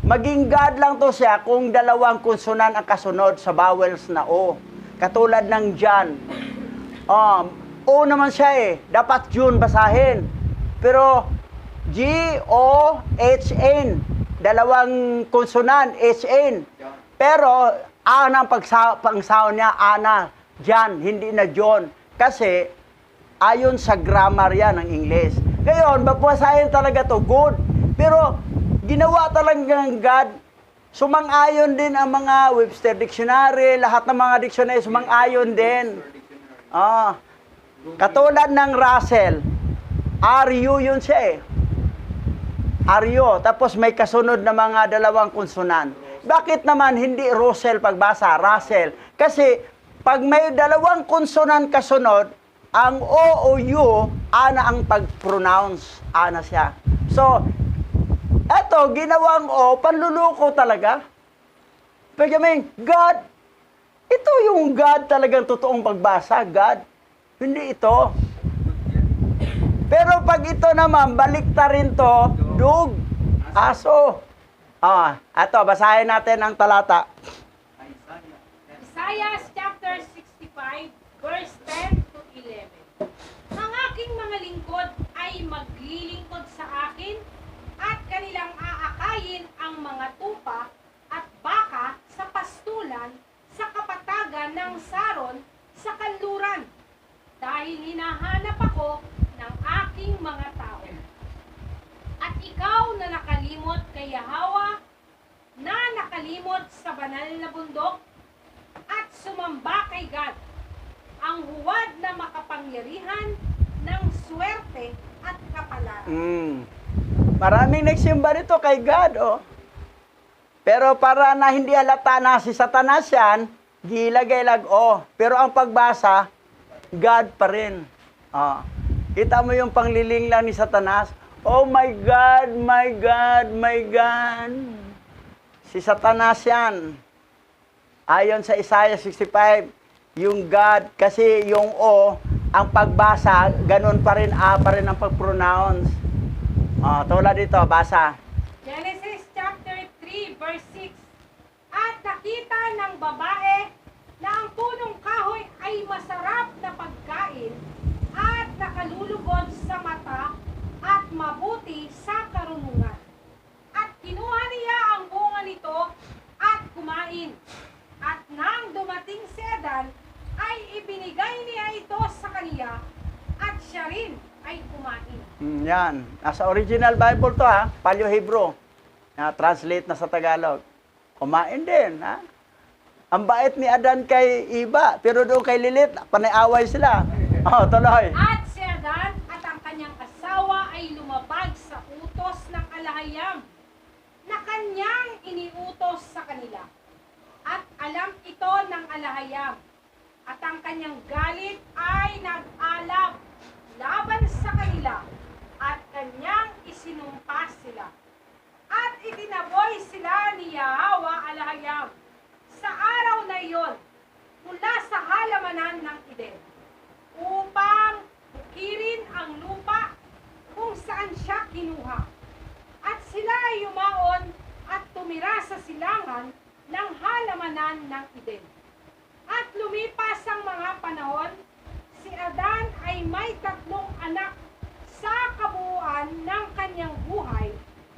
Maging God lang to siya kung dalawang konsonan ang kasunod sa vowels na O. Katulad ng John. O naman siya dapat June basahin. Pero G-O-H-N, dalawang konsonan, H-N. Pero A ang pangsound niya, Ana, John, hindi na John. Kasi ayon sa grammar yan ng English. Ngayon, babasahin talaga to good. Pero ginawa talagang God, sumang-ayon din ang mga Webster Dictionary, lahat ng mga dictionary, sumang-ayon din. Katulad ng Russell, R-U yun siya R-U, tapos may kasunod na mga dalawang konsonan. Bakit naman hindi Russell pagbasa, Russell? Kasi pag may dalawang konsonan kasunod, ang O o U, ana ang pag-pronounce, ana siya. So, eto, ginawang O, panluluko talaga. Pagkaming, God, ito yung God talagang totoong pagbasa, God. Hindi ito. Pero pag ito naman, balikta rin to, dug, aso. Ito, basahin natin ang talata. Isaiah chapter 65, verse 10 to 11. Ang aking mga lingkod ay maglilingkod sa akin at kanilang aakayin ang mga tupa at baka sa pastulan sa kapatagan ng Saron sa kanluran dahil hinahanap ako ng aking mga tao. At ikaw na nakalimot kay Yahweh, na nakalimot sa banal na bundok at sumamba kay God, ang huwad na makapangyarihan ng swerte at kapalaran. Maraming nagsimba nito kay God, Pero para na hindi halata na si Satanas yan, gilagay lag Pero ang pagbasa, God pa rin. Kita mo yung pangliling lang ni Satanas. Oh my God, my God, my God. Si Satanas yan. Ayon sa Isaiah 65, yung God, kasi yung O, ang pagbasa, ganun pa rin, A pa rin ang pag-pronounce. Tulad dito, basa. Genesis chapter 3 verse 6. At nakita ng babae na ang punong kahoy ay masarap na pagkain at nakalulugod sa mata at mabuti sa karunungan. At kinuha niya ang bunga nito at kumain. At nang dumating si Adan, ay ibinigay niya ito sa kaniya at siya rin ay kumain. Yan. Nasa original Bible to ha. Paleo-Hebrew. Translate na sa Tagalog. Kumain din ha. Ang bait ni Adan kay Iba. Pero doon kay Lilith, panay-away sila. Tuloy. At si Adan at ang kanyang asawa ay lumabag sa utos ng alahayam na kanyang iniutos sa kanila. At alam ito ng alahayam. At ang kanyang galit ay nag-alab laban sa kanila. At kanyang isinumpas sila. At itinaboy sila ni Yahweh alahayam sa araw na iyon mula sa halamanan ng Eden upang bukirin ang lupa kung saan siya kinuha. At sila ay yumaon at tumira sa silangan ng halamanan ng Eden. At lumipas ang mga panahon, si Adan ay may 3 anak sa kabuuan ng kanyang buhay,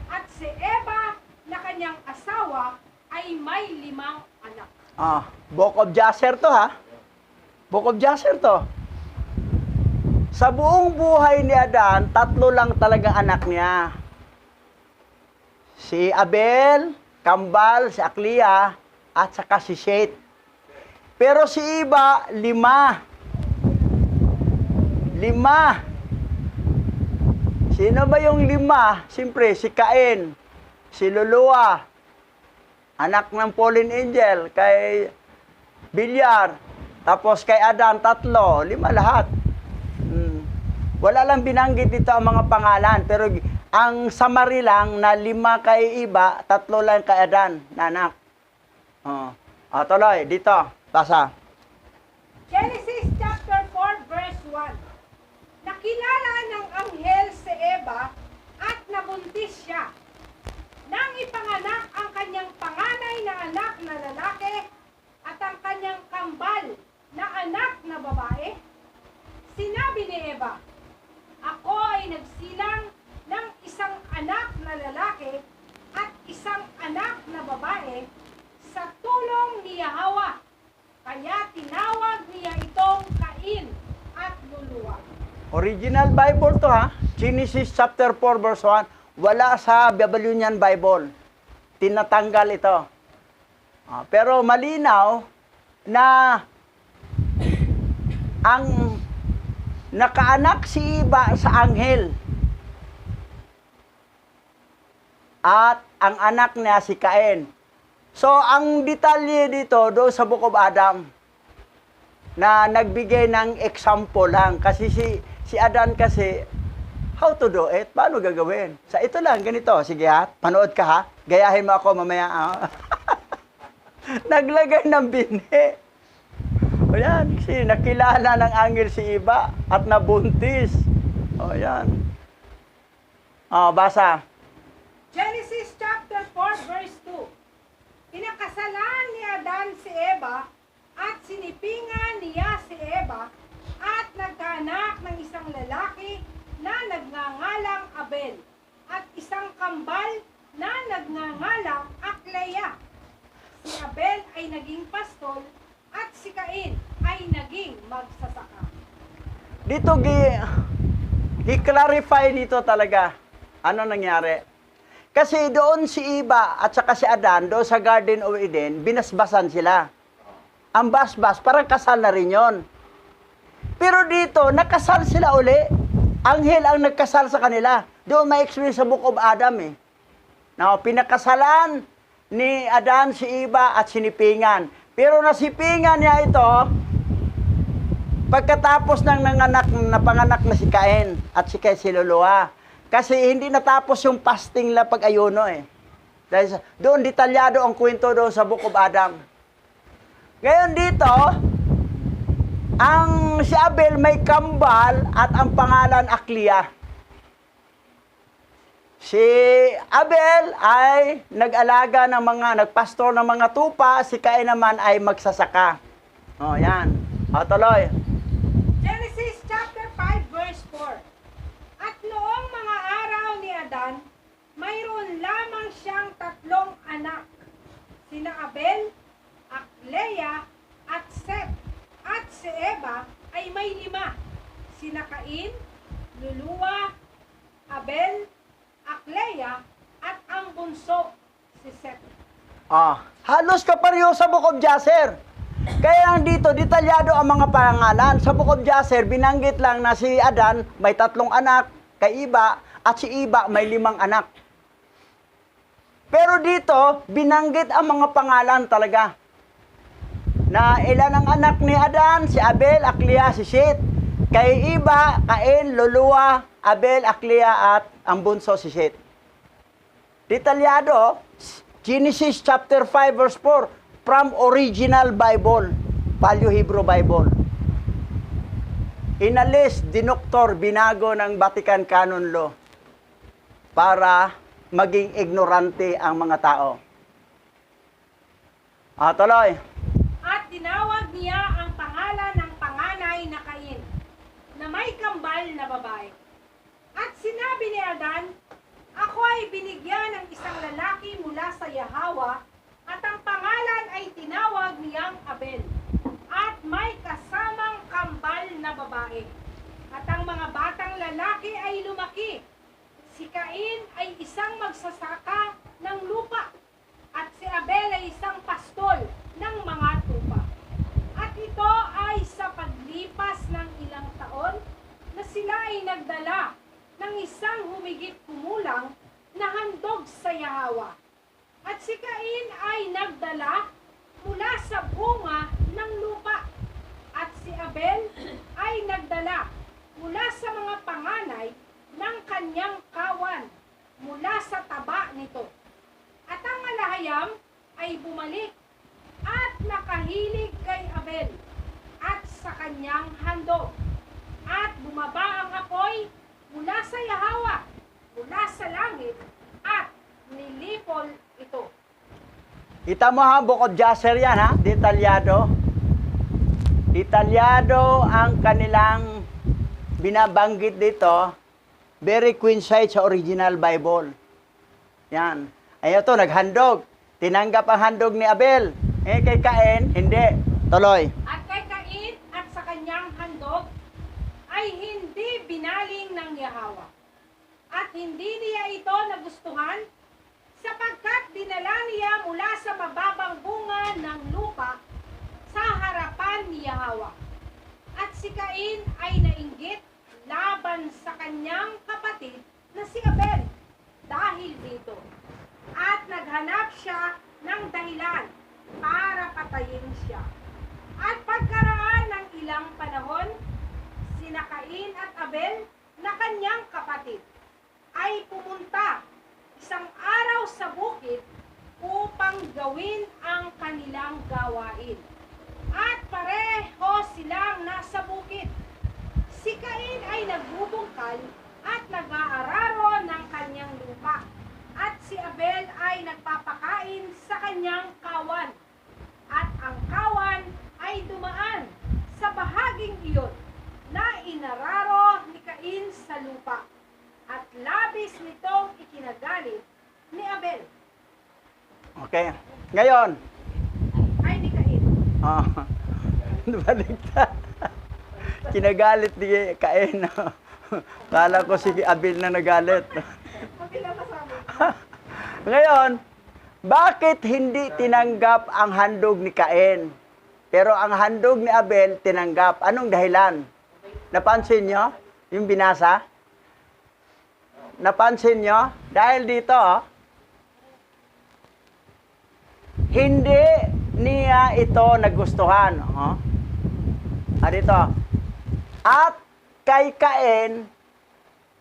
at si Eva na kanyang asawa ay may 5 anak. Book of Jasher to ha. Book of Jasher to. Sa buong buhay ni Adan, 3 lang talagang anak niya. Si Abel, Kambal, si Aklia, at saka si Seth. Pero si Iba, 5. 5. Sino ba yung 5? Siyempre, si Cain, si Lulua, anak ng fallen angel, kay Bilyar, tapos kay Adan, 3, 5 lahat. Wala lang binanggit dito ang mga pangalan, pero ang summary lang na 5 kay Iba, 3 lang kay Adan, na anak. Tuloy, dito, basa. Genesis chapter 4 verse 1. Nakilala ng anghel si Eva at nabuntis siya. Nang ipanganak ang kanyang panganay na anak na lalaki at ang kanyang kambal na anak na babae, sinabi ni Eva, ako ay nagsilang ng isang anak na lalaki at isang anak na babae sa tulong ni Yahweh. Kaya tinawag niya itong Cain at Lulua. Original Bible to ha. Genesis chapter 4 verse 1. Wala sa Babylonian Bible. Tinatanggal ito. Pero malinaw na ang nakaanak si Iba sa anghel. At ang anak niya si Cain. So, ang detalye dito, doon sa Book of Adam, na nagbigay ng example lang. Kasi si Adan kasi, how to do it? Paano gagawin? Sa ito lang, ganito. Sige ha, panood ka ha. Gayahin mo ako mamaya. Naglagay ng binhi. O yan, kasi nakilala ng angel si Iba at nabuntis. O yan. Basa. Genesis chapter 4 verse 2. Pinakasalan ni Adan si Eva at sinipingan niya si Eva at nagkaanak ng isang lalaki na nagngangalang Abel at isang kambal na nagngangalang Akleya. Si Abel ay naging pastol at si Cain ay naging magsasaka. Dito i-clarify dito talaga ano nangyari. Kasi doon si Iba at saka si Adan, doon sa Garden of Eden, binasbasan sila. Ang basbas, parang kasal na rin yun. Pero dito, nakasal sila uli. Anghel ang nagkasal sa kanila. Doon may experience sa Book of Adam eh. Now, pinakasalan ni Adan si Iba at sinipingan. Pero nasipingan niya ito, Pagkatapos ng napanganak na si Cain at si Luluwa. Kasi hindi natapos yung fasting la pag-ayuno eh. Dahil doon detalyado ang kwento doon sa Book of Adam. Ngayon dito, ang si Abel may kambal at ang pangalan Aklia. Si Abel ay nag-alaga ng nagpastor ng mga tupa, si Cain naman ay magsasaka. O, yan. O, tuloy. Genesis chapter 5 verse 4. At noong mga araw ni Adan, mayroon lamang siyang 3 anak, sina Abel, Aklea, at Seth. At si Eva ay may 5, sina Cain, Luluwa, Abel, Aklea, at ang bunso, si Seth. Halos kapareho sa Book of Jasher. Kaya lang dito, detalyado ang mga pangalan. Sa Book of Jasher, binanggit lang na si Adan may 3 anak, kay Iba, at si Iba may 5 anak. Pero dito, binanggit ang mga pangalan talaga. Na ilan ang anak ni Adan? Si Abel, Aklea, si Seth. Kay Iba, Cain, Luluwa, Abel, Aklea, at ang bunso si Seth. Detalyado, Genesis chapter 5 verse 4, from original Bible, Paleo Hebrew Bible. Inalis, dinoktor, binago ng Vatican Canon Law para maging ignorante ang mga tao. Tuloy. At tinawag niya ang pangalan ng panganay na Cain, na may kambal na babae. At sinabi ni Adan, ako ay binigyan ng isang lalaki mula sa Yahawa, at ang pangalan ay tinawag niyang Abel, at may kasamang kambal na babae. At ang mga batang lalaki ay lumaki. Si Cain ay isang magsasaka ng lupa, at si Abel ay isang pastol ng mga tupa. At ito ay sa paglipas ng ilang taon na sila ay nagdala ng isang humigit kumulang na handog sa Yahawa. At si Cain ay nagdala mula sa bunga ng lupa. At si Abel ay nagdala mula sa mga panganay ng kanyang kawan, mula sa taba nito. At ang malahayam ay bumalik at nakahilig kay Abel at sa kanyang handog. At bumaba ang apoy mula sa Yahawa, mula sa langit, at nilipol ito. Kita mo ha, Book of Jasher yan ha, detalyado. Detalyado ang kanilang binabanggit dito, very coincide sa original Bible. Yan. Ay ito, naghandog. Tinanggap ang handog ni Abel. Kay Cain, hindi. Tuloy. At kay Cain at sa kanyang handog ay hindi binaling ng Yahawa. At hindi niya ito nagustuhan, sapagkat dinala niya mula sa mababang bunga ng lupa sa harapan ni Yahawa. At si Cain ay nainggit laban sa kanyang kapatid na si Abel dahil dito. At naghanap siya ng dahilan para patayin siya. At pagkaraan ng ilang panahon, sina Cain at Abel na kanyang kapatid ay pumunta isang araw sa bukid upang gawin ang kanilang gawain. At pareho silang nasa bukid. Si Cain ay nagbubungkal at nag-aararo ng kanyang lupa. At si Abel ay nagpapakain sa kanyang kawan. At ang kawan ay dumaan sa bahaging iyon na inararo ni Cain sa lupa. At labis nitong ikinagalit ni Abel. Okay. Ngayon. Ay, ni Cain. Baligtad. Kinagalit ni Cain. Kala ko si Abel na nagalit. Ngayon, bakit hindi tinanggap ang handog ni Cain? Pero ang handog ni Abel tinanggap. Anong dahilan? Napansin nyo? Yung binasa? Napansin nyo? Dahil dito, hindi niya ito nagustuhan. Dito, At kay Cain,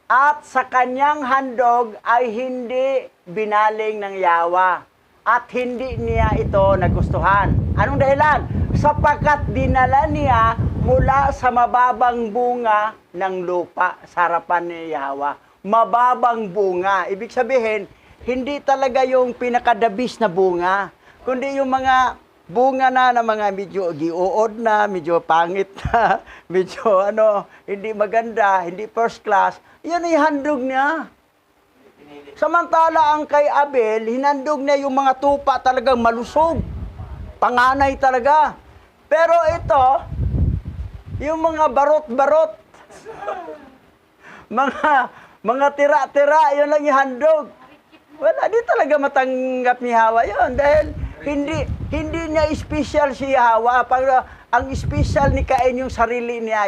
at sa kanyang handog ay hindi binaling ng yawa. At hindi niya ito nagustuhan. Anong dahilan? Sapagkat dinala niya mula sa mababang bunga ng lupa sa harapan ni Yahweh. Mababang bunga. Ibig sabihin, hindi talaga yung pinakadabis na bunga, kundi yung mga bunga na mga medyo giuod na, medyo pangit na, medyo hindi maganda, hindi first class. Yan ay handog niya. Samantala ang kay Abel, hinandog niya yung mga tupa talagang malusog. Panganay talaga. Pero ito, yung mga barot-barot, mga tira-tira, yun lang ihandog. Wala, di talaga matanggap ni Hawa yun. Dahil hindi niya special si Hawa. Ang special ni Cain yung sarili niya,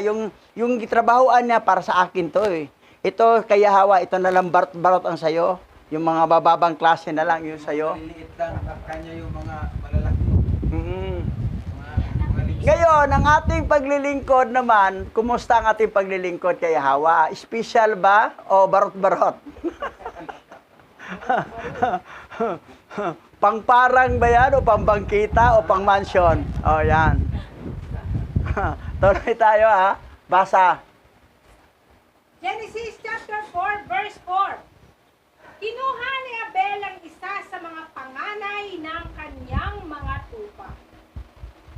yung trabahoan niya para sa akin to eh. Ito, kaya Hawa, ito na lang barot-barot ang sayo. Yung mga bababang klase na lang yung sayo. Maliliit lang, kanya yung mga malalaki. Ngayon, ang ating paglilingkod naman, kumusta ang ating paglilingkod kay Hawa? Special ba o barot-barot? Pangparang ba yan o pambangkita o pangmansyon? O yan. Tuloy tayo ha. Basa. Genesis chapter 4, verse 4. Kinuha ni Abel ang isa sa mga panganay ng kanyang mga tupa.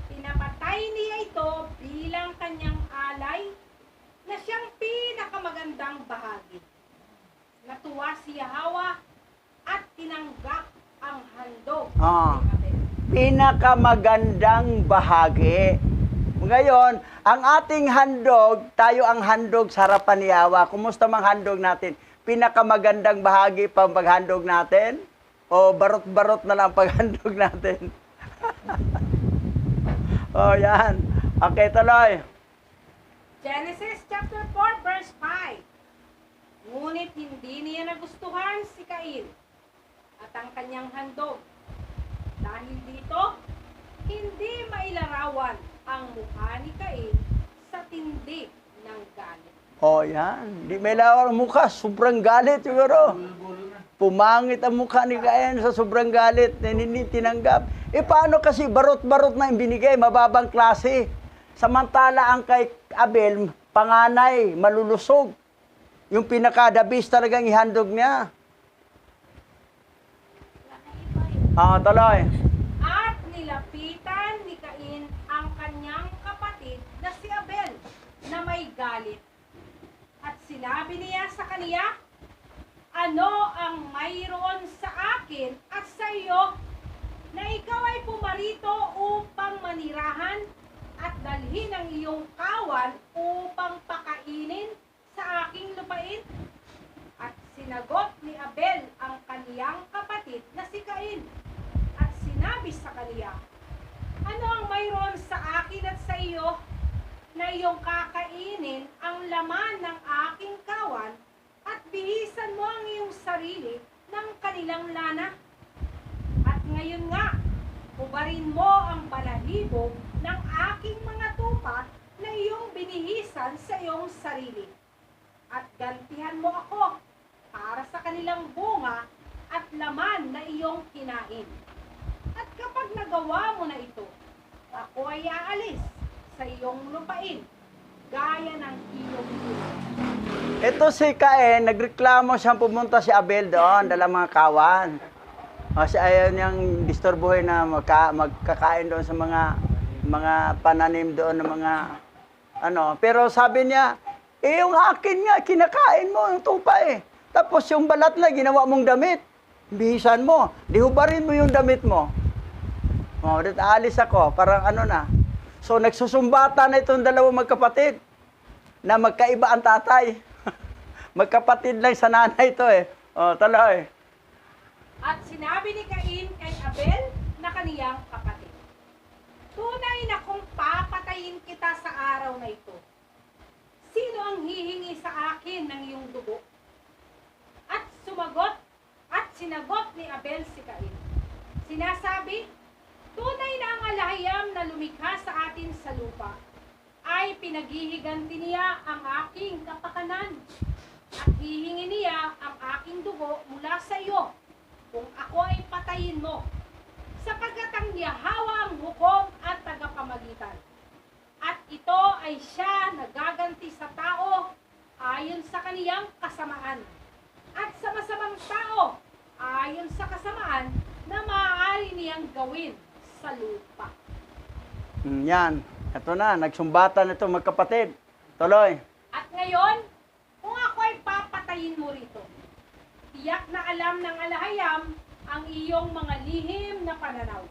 Pinapatay niya ito bilang kanyang alay na siyang pinakamagandang bahagi. Natuwa si Yahweh at tinanggap ang handog ni Abel. Pinakamagandang bahagi. Ngayon, ang ating handog, tayo ang handog sa harapan ni Yahweh. Kumusta mang handog natin? Pinakamagandang bahagi pang paghandog natin? O barot-barot na lang paghandog natin? O yan. Okay, tuloy. Genesis chapter 4, verse 5. Ngunit hindi niya nagustuhan si Cain at ang kanyang handog. Dahil dito, hindi mailarawan ang mukha ni Cain sa tindi ng galit. O yan. Di may lawar ang mukha. Sobrang galit siguro. Pumangit ang mukha ni Cain sa sobrang galit na hindi tinanggap. Paano kasi barot-barot na yung binigay, mababang klase. Samantala ang kay Abel, panganay, malulusog. Yung pinakadabis talagang ihandog niya. Tuloy. At nilapitan ni Cain ang kanyang kapatid na si Abel na may galit. At sinabi niya sa kaniya, ano ang mayroon sa akin at sa iyo na ikaw ay pumarito upang manirahan at dalhin ang iyong kawan upang pakainin sa aking lupain? At sinagot ni Abel ang kaniyang kapatid na si Cain at sinabi sa kaniya, ano ang mayroon sa akin at sa iyo na iyong kakainin ang laman ng aking kawan at bihisan mo ang iyong sarili ng kanilang lana? At ngayon nga, hubarin mo ang balahibo ng aking mga tupa na iyong binihisan sa iyong sarili. At gantihan mo ako para sa kanilang bunga at laman na iyong kinain. At kapag nagawa mo na ito, ako ay aalis sa iyong lupain, gaya ng iyong bunga. Ito si Cain, nagreklamo siyang pumunta si Abel doon, dala mga kawan. Kasi ayaw niyang disturbuhin na magkakain doon sa mga pananim doon ng mga Pero sabi niya, yung akin nga, kinakain mo, yung tupa eh. Tapos yung balat na, ginawa mong damit. Bihisan mo. Dihubarin mo yung damit mo. Aalis ako, parang na. So nagsusumbata na itong dalawang magkapatid na magkaiba ang tatay. Magkapatid lang sa nanay ito eh. Tuloy. At sinabi ni Cain kay Abel na kaniyang kapatid, tunay na kung papatayin kita sa araw na ito, sino ang hihingi sa akin ng iyong dugo? At sinagot ni Abel si Cain. Sinasabi, tunay na ang alahiyam na lumikha sa atin sa lupa siya'y pinaghihiganti niya ang aking kapakanan. At hihingi niya ang aking dugo mula sa iyo kung ako ay patayin mo. Sapagkat ang Yahwa ang hukom at tagapamagitan. At ito ay siya nagaganti sa tao ayon sa kaniyang kasamaan. At sa masamang tao ayon sa kasamaan na maaari niyang gawin sa lupa. Yan. Ito na, nagsumbatan ito magkapatid. Tuloy. At ngayon, kung ako ay papatayin mo rito, tiyak na alam ng alahayam ang iyong mga lihim na pananaw.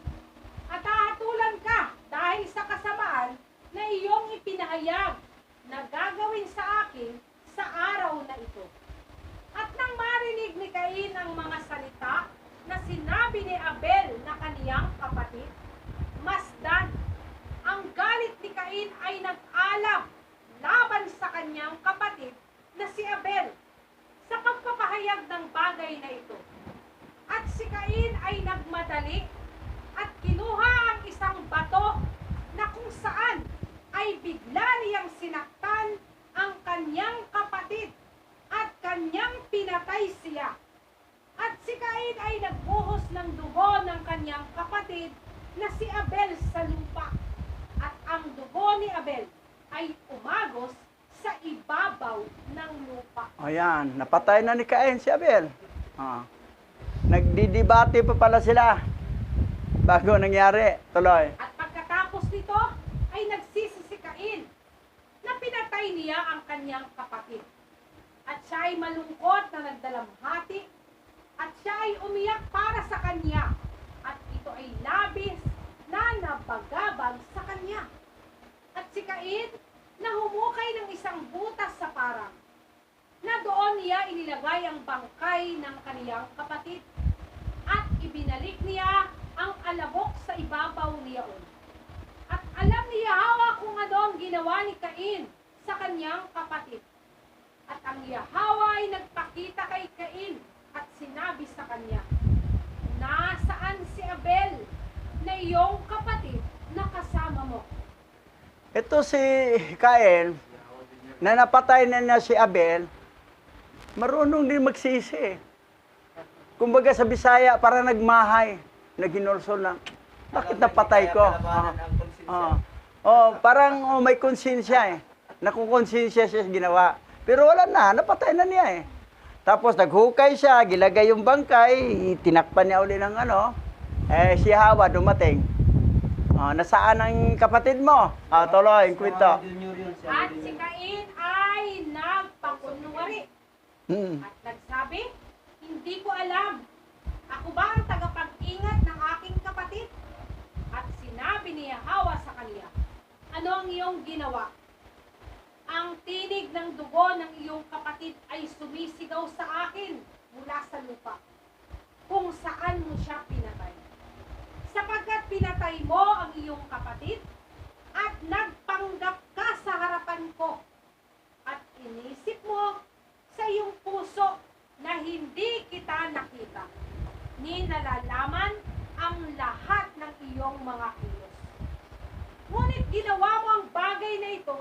At hahatulan ka dahil sa kasamaan na iyong ipinahayag na gagawin sa akin sa araw na ito. At nang marinig ni Cain ang mga salita na sinabi ni Abel na kaniyang kapatid, masdan, ang galit ni Cain ay nag-alab laban sa kanyang kapatid na si Abel sa pagpapahayag ng bagay na ito. At si Cain ay nagmadali at kinuha ang isang bato na kung saan ay bigla niyang sinaktan ang kanyang kapatid at kanyang pinatay siya. At si Cain ay nagbuhos ng dugo ng kanyang kapatid na si Abel sa lupa. At ang dugo ni Abel ay umagos sa ibabaw ng lupa. Ayan, napatay na ni Cain si Abel. Nagdidibate pa pala sila bago nangyari. Tuloy. At pagkatapos nito ay nagsisi si Cain na pinatay niya ang kanyang kapatid. At siya ay malungkot na nagdalamhati at siya ay umiyak para sa kanya. At ito ay labis na nabagabag sa kanya. At si Cain na humukay ng isang butas sa parang, na doon niya inilagay ang bangkay ng kaniyang kapatid, at ibinalik niya ang alabok sa ibabaw niyaon. At alam ni Yahwa kung ano ang ginawa ni Cain sa kaniyang kapatid. At ang Yahwa ay nagpakita kay Cain at sinabi sa kanya, nasaan si Abel na iyong kapatid na kasama mo? Ito si Cain, na napatay na niya si Abel, marunong din magsisi. Kumbaga sa Bisaya, para nagmahay, naginulso lang. Bakit napatay ko? Parang may konsensya eh. Nakukonsensya siya sa ginawa. Pero wala na, napatay na niya eh. Tapos naghukay siya, gilagay yung bangkay, tinakpan niya uli ng si Hawa dumating. Nasaan ang kapatid mo? Tuloy, yung kwento. At si Cain ay nagpakunwari. At nagsabi, hindi ko alam. Ako ba ang tagapag-ingat ng aking kapatid? At sinabi ni Yahwa sa kaniya, ano ang iyong ginawa? Ang tinig ng dugo ng iyong kapatid ay sumisigaw sa akin mula sa lupa, kung saan mo siya pinatay. Sapagkat pinatay mo ang iyong kapatid at nagpanggap ka sa harapan ko at inisip mo sa iyong puso na hindi kita nakita, ni nalalaman ang lahat ng iyong mga kilos. Ngunit ginawa mo ang bagay na ito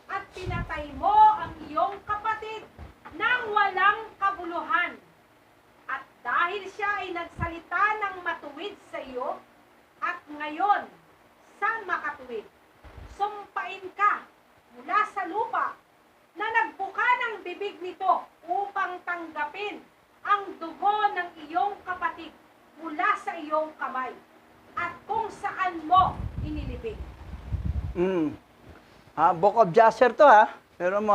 at pinatay mo ang iyong kapatid nang walang kabuluhan. At dahil siya ay nagsalita ng matuwid sa iyo, at ngayon, sa makatuwid, sumpain ka mula sa lupa na nagbuka ng bibig nito upang tanggapin ang dugo ng iyong kapatid mula sa iyong kamay at kung saan mo inilibing. Book of Jasher to Pero mo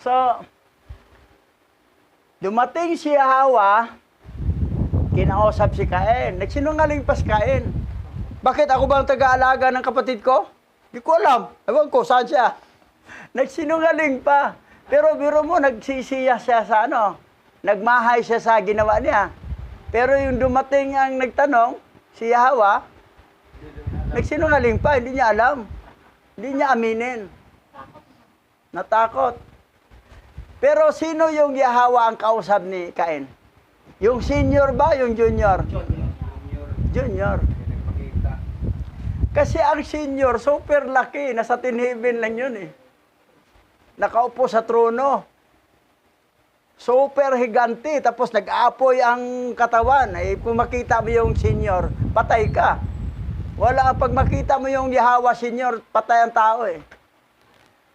So, dumating si Hawa, kinausap si Cain. Nagsinungaling pa si Cain. Bakit ako ba ang taga-alaga ng kapatid ko? Di ko alam. Ewan ko, saan siya? Nagsinungaling pa. Pero biro mo, nagsisiya siya sa nagmahay siya sa ginawa niya. Pero yung dumating ang nagtanong, si Hawa, nagsinungaling pa, hindi niya alam. Hindi niya aminin. Natakot. Pero sino yung Yahwa ang kausap ni Cain? Yung senior ba, yung junior? Junior. Kasi ang senior, super laki. Nasa 10 heaven lang yun eh. Nakaupo sa trono. Super higante. Tapos nag-aapoy ang katawan. Eh, kung makita mo yung senior, patay ka. Wala, pag makita mo yung Yahweh senior, patay ang tao eh.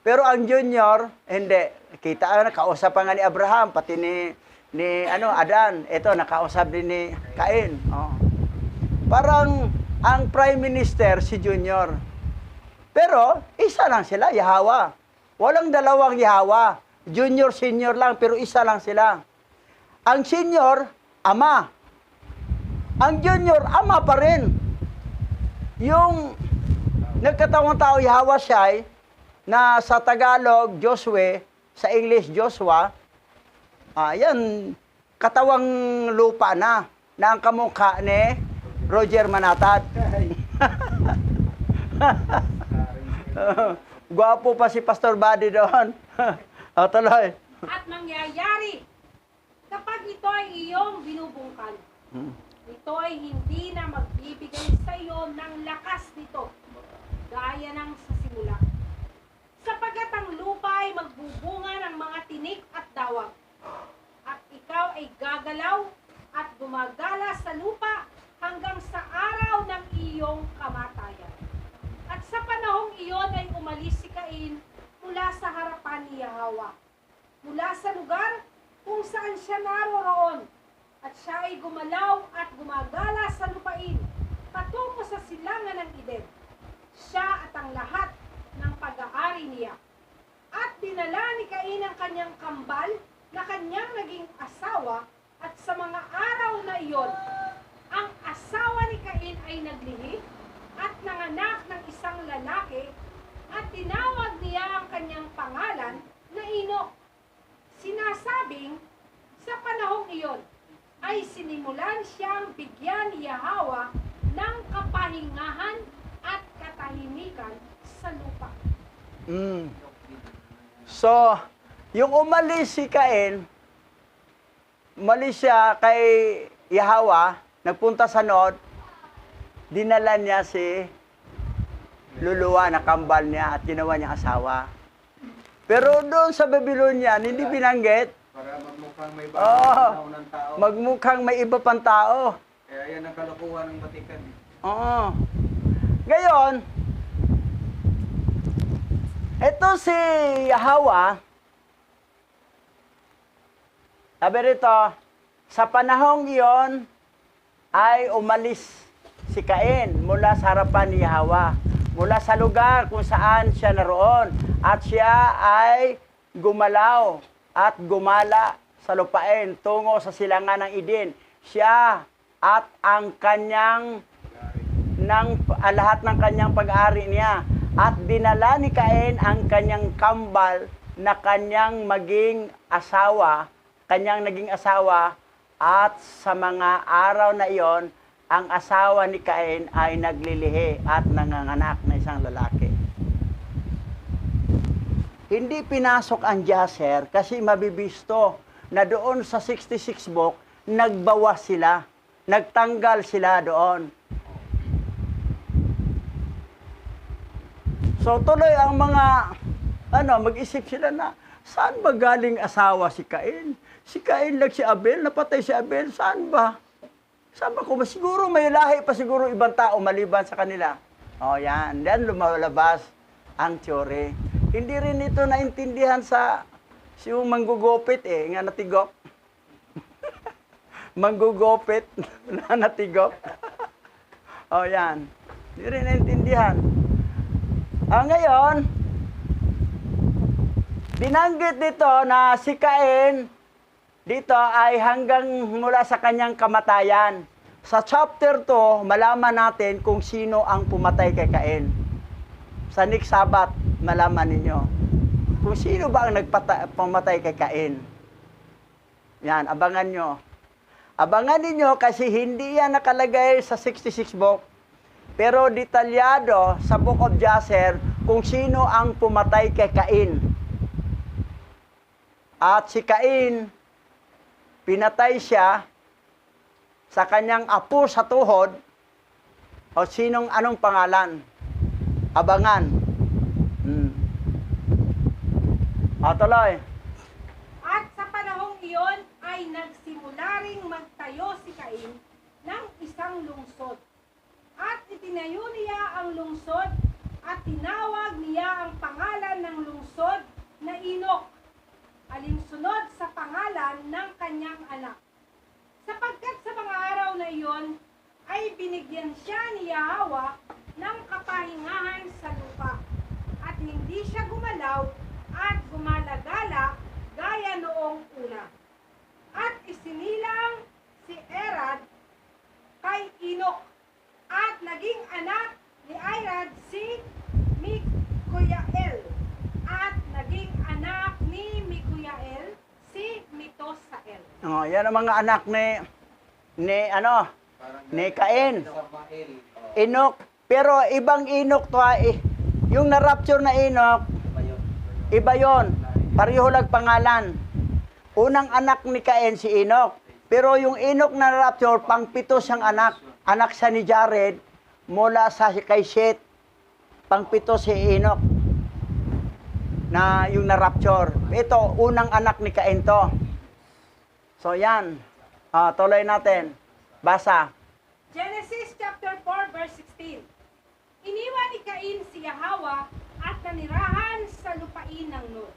Pero ang junior, hindi. Kita, nakausap pa nga ni Abraham, pati ni Adan. Ito, nakausap din ni Cain. Oh. Parang ang prime minister si junior. Pero isa lang sila, Yahweh. Walang dalawang Yahweh. Junior, senior lang, pero isa lang sila. Ang senior, ama. Ang junior, ama pa rin. Yung nagkatawang tao Yahweh Shai, na sa Tagalog, Josue, sa English, Joshua, yan, katawang lupa na ang kamukha ni Roger Manatad. Gwapo pa si Pastor Buddy doon. Tuloy. At mangyayari kapag ito ay iyong binubungkal. Ito ay hindi na magbibigay sa iyo ng lakas nito, gaya ng sa simula. Sapagat ang lupa ay magbubunga ng mga tinik at dawag. At ikaw ay gagalaw at gumagala sa lupa hanggang sa araw ng iyong kamatayan. At sa panahong iyon ay umalis si Cain mula sa harapan ni Yahweh, mula sa lugar kung saan siya naroroon. At siya ay gumalaw at gumagala sa lupain patungo sa silangan ng Eden. Siya at ang lahat ng pag-aari niya. At dinala ni Cain ang kanyang kambal na kanyang naging asawa, at sa mga araw na iyon, ang asawa ni Cain ay naglihi at nanganak ng isang lalaki, at tinawag niya ang kanyang pangalan na Enoch. Sinasabing, sa panahong iyon, ay sinimulan siyang bigyan ni Yahweh ng kapahingahan at katahimikan sa lupa. So, yung umalis si Cain, umalis siya kay Yahweh, nagpunta sa Nod, dinala niya si Luluwa na kambal niya at ginawa niya asawa. Pero doon sa Babylonia, hindi binanggit. Para magmukhang may bago ng tao. Magmukhang may iba pang tao. Kaya yan ang kalokohan ng Batikan. Oo. Ngayon, ito si Yahweh, sabi rito, sa panahong iyon ay umalis si Cain mula sa harapan ni Yahweh, mula sa lugar kung saan siya naroon, at siya ay gumalaw at gumala sa lupain tungo sa silangan ng Eden. Siya at ang kanyang lahat ng kanyang pag-ari niya. At dinala ni Cain ang kanyang kambal na kanyang naging asawa, at sa mga araw na iyon, ang asawa ni Cain ay naglilihi at nanganganak na isang lalaki. Hindi pinasok ang Jaser kasi mabibisto na doon sa 66 book, nagbawas sila, nagtanggal sila doon. So tuloy ang mga, mag-isip sila na, saan ba galing asawa si Cain? Si Cain lang si Abel, napatay si Abel, saan ba? Saan ba ko? Siguro may lahi pa siguro ibang tao maliban sa kanila. O yan, then lumalabas ang teori. Hindi rin ito naintindihan sa yung manggugupit nga natigop. Manggugupit na natigop. O yan, hindi rin naintindihan. Ngayon, binanggit dito na si Cain dito ay hanggang mula sa kanyang kamatayan. Sa chapter 2, malaman natin kung sino ang pumatay kay Cain. Sa next Sabbath, malaman ninyo kung sino ba ang pumatay kay Cain. Yan, abangan nyo. Abangan ninyo kasi hindi yan nakalagay sa 66 book. Pero detalyado sa Book of Jasher kung sino ang pumatay kay Cain. At si Cain, pinatay siya sa kanyang apo sa tuhod O anong pangalan? Abangan. Tuloy. At sa panahong iyon ay nagsimula ring magtayo si Cain ng isang lungsod. At itinayo niya ang lungsod at tinawag niya ang pangalan ng lungsod na Enoch, alinsunod sa pangalan ng kanyang anak. Sapagkat sa mga araw na iyon ay binigyan siya ni Yahweh ng kapahingahan sa lupa at hindi siya gumalaw at gumalagala gaya noong una. At isinilang si Arad kay Enoch at naging anak ni Arad si Mikuyael at naging anak ni Mikuyael si Metosael. Yan ang mga anak ni Cain. Samael. Enoch. Pero ibang Enoch to yung na-rapture na Enoch, iba yon. Pareho lang pangalan. Unang anak ni Cain si Enoch. Pero yung Enoch na na-rapture, pang-pito siyang anak. Anak siya ni Jared mula sa kay Seth. Pang-pito si Enoch na yung na-rapture. Ito, unang anak ni Cain to. So yan. Tuloy natin. Basa. Genesis chapter 4 verse 16. Iniwan ni Cain si Yahweh at nanirahan sa lupain ng Nod,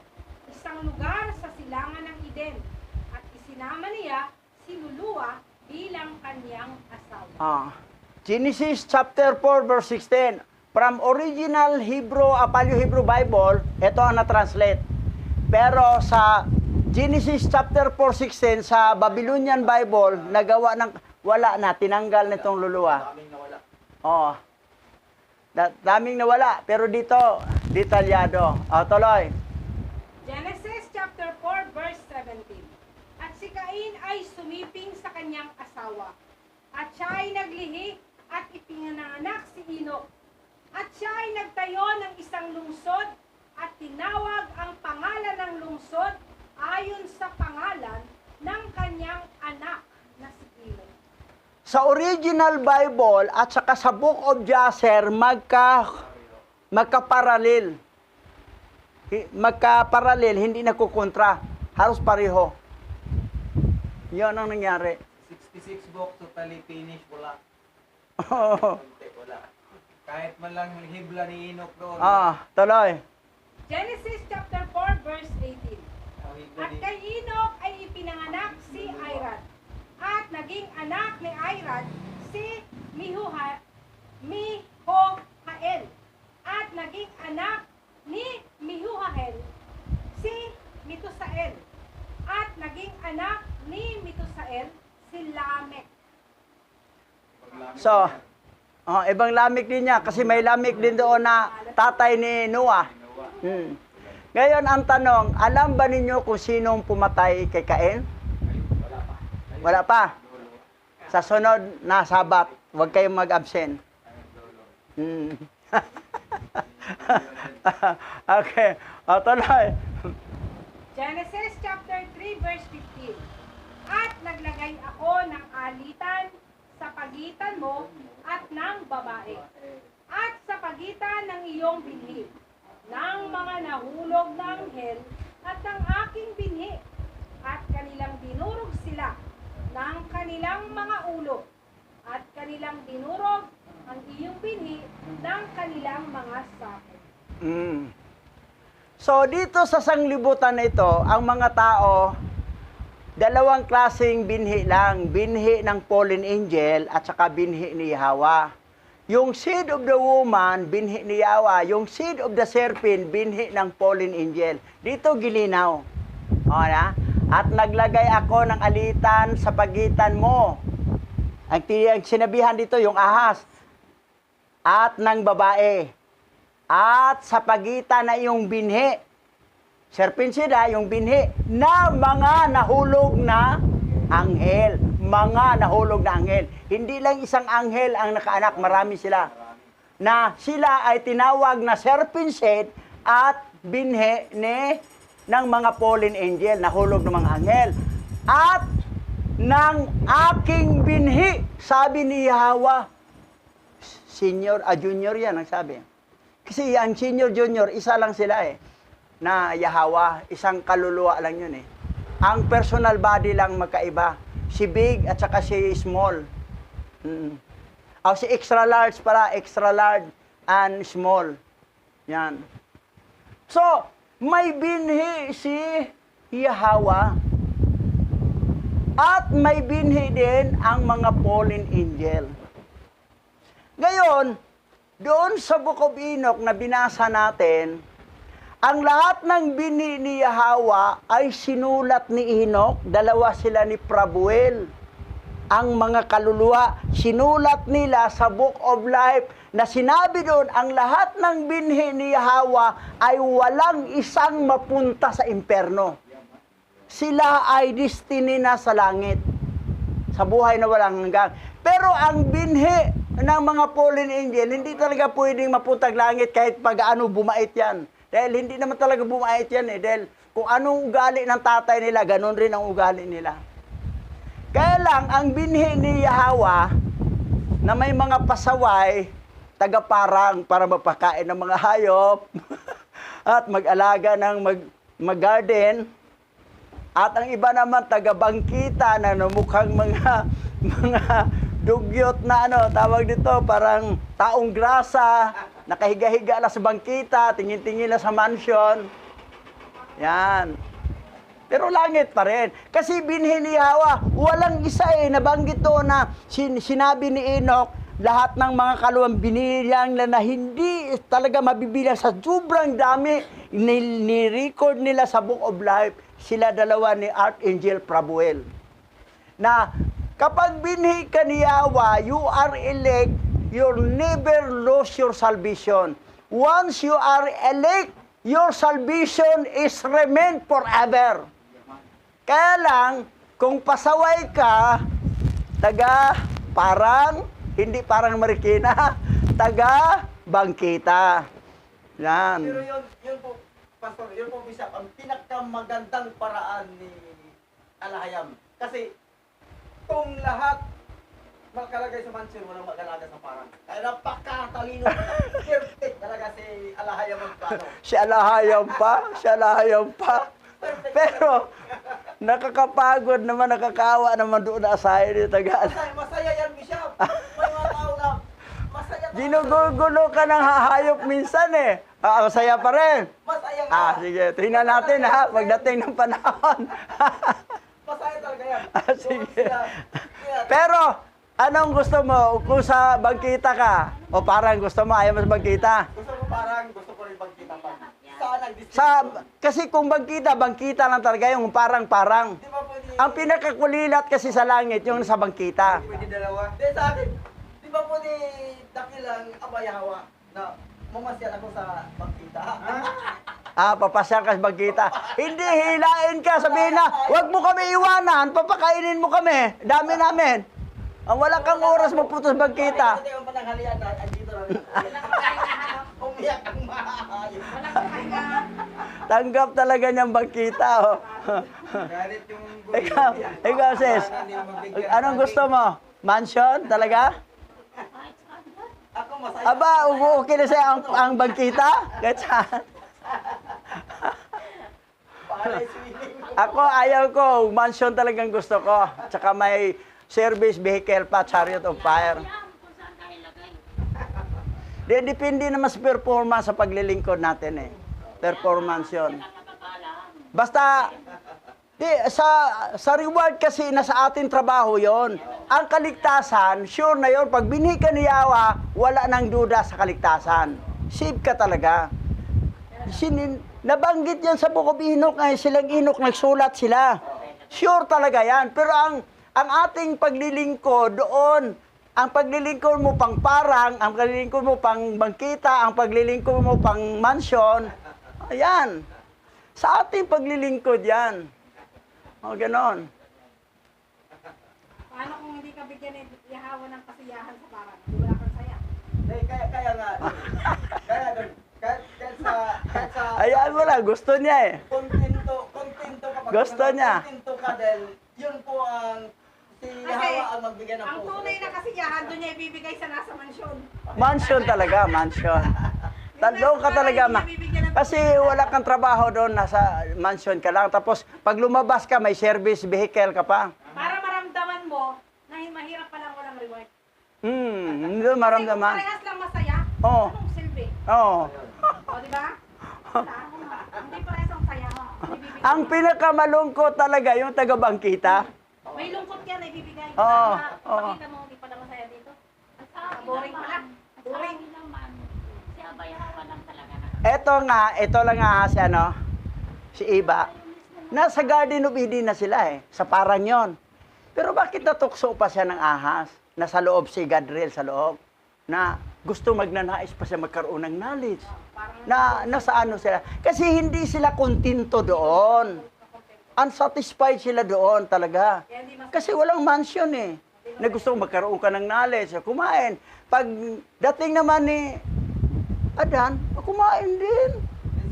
isang lugar sa silangan ng Eden, at isinama niya si Luluwa bilang kanyang asawa. Genesis chapter 4 verse 16. From original Hebrew, Paleo-Hebrew Bible, ito ang na-translate. Pero sa Genesis chapter 4:16 sa Babylonian Bible, nagawa ng wala na, tinanggal nitong luluwa. Daming nawala. Daming nawala, pero dito detalyado. Tuloy. Genesis chapter 4 verse 17. At si Cain ay sumiping sa kanyang asawa, at siya ay naglihi at ipinanganak si Enoch. At siya ay nagtayo ng isang lungsod at tinawag ang pangalan ng lungsod ayon sa pangalan ng kanyang anak na si Enoch. Sa original Bible at saka sa Book of Jasher, magkaparalel. Magkaparalel, hindi nagkukontra. Halos pareho. Yun ang nangyari. 66 books totally finished, wala. Wala. Kahit man lang hibla ni Enoch doon. Tuloy. Genesis chapter 4 verse 18. Hibla At ni kay Enoch ay ipinanganak si Irad. At naging anak ni Irad si Mihohael. At naging anak ni Mihohael si Metosael. At naging anak ni Metosael si Lamech. So, ibang Lamech din niya kasi may Lamech din doon na tatay ni Noah. Ngayon ang tanong, alam ba ninyo kung sinong pumatay kay Cain? Wala pa. Sa sunod na Sabat, huwag kayong mag-absent. Okay. Tuloy. Genesis chapter 3 verse 15. At naglagay ako ng alitan sa pagitan mo at ng babae, at sa pagitan ng iyong binhi, ng mga nahulog na anghel at ng aking binhi, at kanilang dinurog sila ng kanilang mga ulo, at kanilang dinurog ang iyong binhi ng kanilang mga sakit. So dito sa sanglibutan na ito, ang mga tao, dalawang klaseng binhi lang. Binhi ng fallen angel at saka binhi ni Yahweh. Yung seed of the woman, binhi ni Yahweh. Yung seed of the serpent, binhi ng fallen angel. Dito gilinaw. At naglagay ako ng alitan sa pagitan mo. Ang sinabihan dito, yung ahas. At ng babae. At sa pagitan na yung binhi. Serpent sila, yung binhi na mga nahulog na anghel. Mga nahulog na anghel. Hindi lang isang anghel ang nakaanak, marami sila. Na sila ay tinawag na serpent seed at binhi ng mga fallen angel, nahulog ng mga anghel. At ng aking binhi, sabi ni Yahweh, Senior, junior yan, ang sabi. Kasi ang senior, junior, isa lang sila eh. Na Yahweh, isang kaluluwa lang yun eh. Ang personal body lang magkaiba. Si big at saka si small. Si extra large pala, extra large and small. Yan. So, may binhi si Yahweh at may binhi din ang mga fallen angel. Ngayon, doon sa Book of Enoch na binasa natin, ang lahat ng binhi ni Yahweh ay sinulat ni Enoch, dalawa sila ni Prabuel. Ang mga kaluluwa, sinulat nila sa Book of Life na sinabi doon, ang lahat ng binhi ni Yahweh ay walang isang mapunta sa imperno. Sila ay destiny na sa langit, sa buhay na walang hanggang. Pero ang binhi ng mga fallen angel, hindi talaga pwedeng mapuntang langit kahit pag-ano bumait yan. Dahil hindi naman talaga bumait yan eh. Dahil kung anong ugali ng tatay nila, ganun rin ang ugali nila. Kaya lang, ang binhi ni Yahweh, na may mga pasaway, tagaparang para mapakain ng mga hayop, at mag-alaga ng mag-garden, at ang iba naman, taga-bangkita na mukhang mga dugyot na tawag dito, parang taong grasa, nakahiga-higa lang sa bangkita, tingin-tingin lang sa mansion. Yan. Pero langit pa rin. Kasi binhi ni Yahweh, walang isa nabanggit doon na sinabi ni Enoch, lahat ng mga kaluwang binilang na hindi talaga mabibilang sa sobrang dami, ni-record nila sa Book of Life, sila dalawa ni Archangel Prabuel. Na kapag binhi ka ni Yahweh, you are elect, you'll never lose your salvation. Once you are elect, your salvation is remain forever. Kaya lang, kung pasaway ka, hindi parang Marikina, bangkita. Yan. Pero yun po, Pastor, yun po, Bishop, ang pinakamagandang paraan ni Alahayam. Kasi, kung lahat makalagay sa mansion, walang mag-alaga sa parang. Kaya napakatalino perfect talaga si Alahayam ang plano. Si Alahayam pa. Pero, nakakapagod naman, nakakawa naman doon na asahin ni Tagaan. Masaya yan, Bishop. May mga tao na masaya talaga. Ginugulo ka ng hahayop minsan eh. Masaya pa rin. Masaya nga. Sige, tingnan natin pagdating ng panahon. Masaya talaga yan. Sige. Pero, anong gusto mo? Kung sa bangkita ka, o parang gusto mo, ayaw mo sa bangkita? Gusto ko rin bangkita pa. Saan ang distinction? Kasi kung bangkita lang talaga yung parang-parang. Di ba pwede? Ang pinakakulilat kasi sa langit, yung sa bangkita. Pwede dalawa? Di sa akin. Di ba pwede dakilang abayawa na mamasyal ako sa bangkita? Papasyal ka sa bangkita. Hindi, hilain ka, sabihin na, huwag mo kami iwanan, papakainin mo kami. Dami namin. Wala kang oras magpunta sa bangkita. Hindi ang pananghalian na andito na rin. Umiyak ang maayos. Tanggap talaga niyang bangkita. Galit yung Ikaw sis, anong gusto mo? Mansion talaga? Ako masaya. Aba, okay na siya ang bangkita? Kahit saan? Palay swimming. Ako, ayaw ko. Mansion talagang gusto ko. Tsaka may service vehicle pa, Chariot of Fire. Depende naman sa performance sa paglilingkod natin eh. Performance yun. Basta, sa reward kasi nasa ating trabaho yon. Ang kaligtasan, sure na yon. Pag binhi ka ni Yahweh, wala nang duda sa kaligtasan. Save ka talaga. Nabanggit yan sa Book of Enoch, silang Enoch, nagsulat sila. Sure talaga yan. Pero ang ating paglilingkod doon, ang paglilingkod mo pang parang, ang paglilingkod mo pang bangkita, ang paglilingkod mo pang mansion, ayan. Sa ating paglilingkod yan. Ganon. Paano kung hindi ka bigyan ng Yahweh ng kasiyahan sa parang? Hindi wala kang saya. Kaya nga. Kahit sa Ayan mo lang, gusto niya eh. kontento ka pag Gusto niya. kontento ka dahil yun po ang Si Kasi, Hawa ang magbigay ng ang puso. tunay na kasiyahan doon niya ibibigay sa nasa mansyon. Mansion talaga, mansion. Doon ka talaga, kasi wala kang trabaho doon, nasa mansion ka lang. Tapos, pag lumabas ka, may service vehicle ka pa. Para maramdaman mo na mahirap pa lang walang reward. Hindi Kasi kung maramdaman. parehas lang masaya, Oo. anong silbi? Oo. O, di ba? Wala. Hindi parehas ang saya. Ibibigay. Ang pinakamalungkot talaga, yung taga-bangkita. May lungkot yan na ibibigay. Oo, Para oo. makita mo, hindi pala masaya dito. Boring pala. Boring. Si Abayahawa lang talaga na. Ito lang nga si si Iba. Nasa Garden of Eden na sila sa parang yon. Pero bakit natukso pa siya ng ahas? Nasa loob si Gadriel sa loob. Na gusto magnanais pa siya magkaroon ng knowledge. Nasa ano sila? Kasi hindi sila kontento doon. Unsatisfied sila doon talaga. Kasi walang mansion na gusto magkaroon ka ng knowledge, kumain. Pag dating naman ni Adan, kumain din.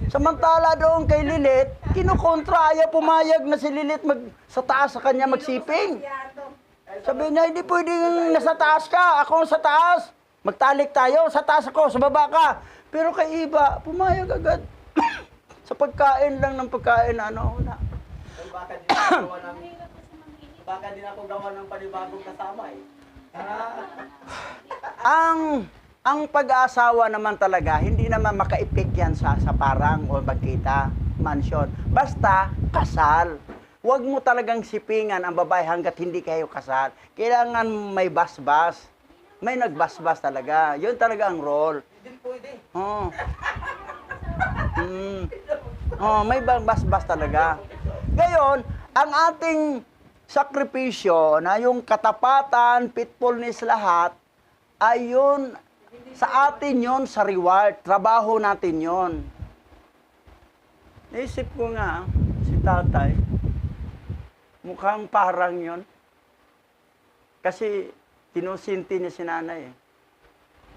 Samantala doon kay Lilith, kinukontra, ayaw pumayag na si Lilith sa taas sa kanya magsiping. Sabi niya, hindi pwedeng nasa taas ka, ako sa taas. Magtalik tayo, sa taas ako, sa baba ka. Pero kay Iba, pumayag agad. Sa pagkain lang ng pagkain, wala. Baka din ako gawa ng panibagong kasama Ang pag-aasawa naman talaga, hindi naman makaipik yan sa parang o bagkita, mansion. Basta, kasal. Huwag mo talagang sipingan ang babae hanggat hindi kayo kasal. Kailangan may basbas. May nagbasbas talaga. Yun talaga ang role. Hindi pwede. Oo. May basbas talaga. Ngayon, ang ating sakripisyo na yung katapatan, faithfulness lahat, ay yun, sa atin yon sa reward. Trabaho natin yon. Naisip ko nga, si tatay, mukhang parang yon. Kasi tinusinti niya si nanay.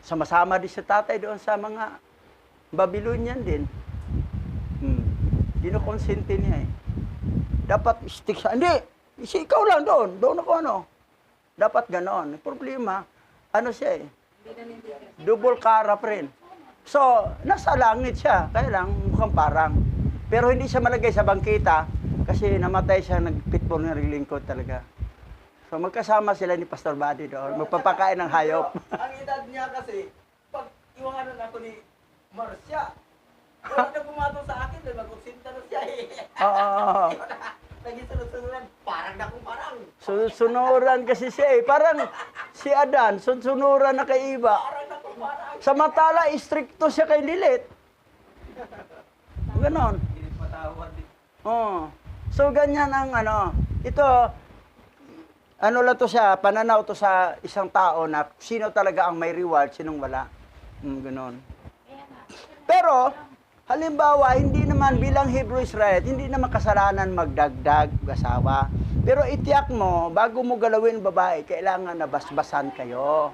Sama-sama din si tatay doon sa mga Babylonian din. Kinukonsinti niya Dapat stick sa... Hindi! Ikaw lang doon. Doon ako Dapat ganon. Problema, siya double kara pa rin. So, nasa langit siya. Kaya lang, mukhang parang. Pero hindi siya malagay sa bangkita kasi namatay siya, nagpitbol ng lingkod talaga. So, magkasama sila ni Pastor Buddy doon. Magpapakain ng hayop. Ang edad niya kasi, pag iwanganan ako ni Marcia, wala na pumatong sa akin dahil mag-uksinta na siya Oo. Naging sunod-sunuran, parang na kung parang. Sunuran kasi siya Parang si Adan, sunuran na kay Iba. Parang na kung parang. Samantala, istrikto siya kay Lilith. Ganon. Hindi patawad din. So, ganyan ang ito, lang to siya, pananaw to sa isang tao na sino talaga ang may reward, sinong wala. Ganon. Pero, halimbawa, hindi naman bilang Hebrew Israelite, hindi naman kasalanan magdagdag asawa. Pero itiyak mo, bago mo galawin babae, kailangan na basbasan kayo.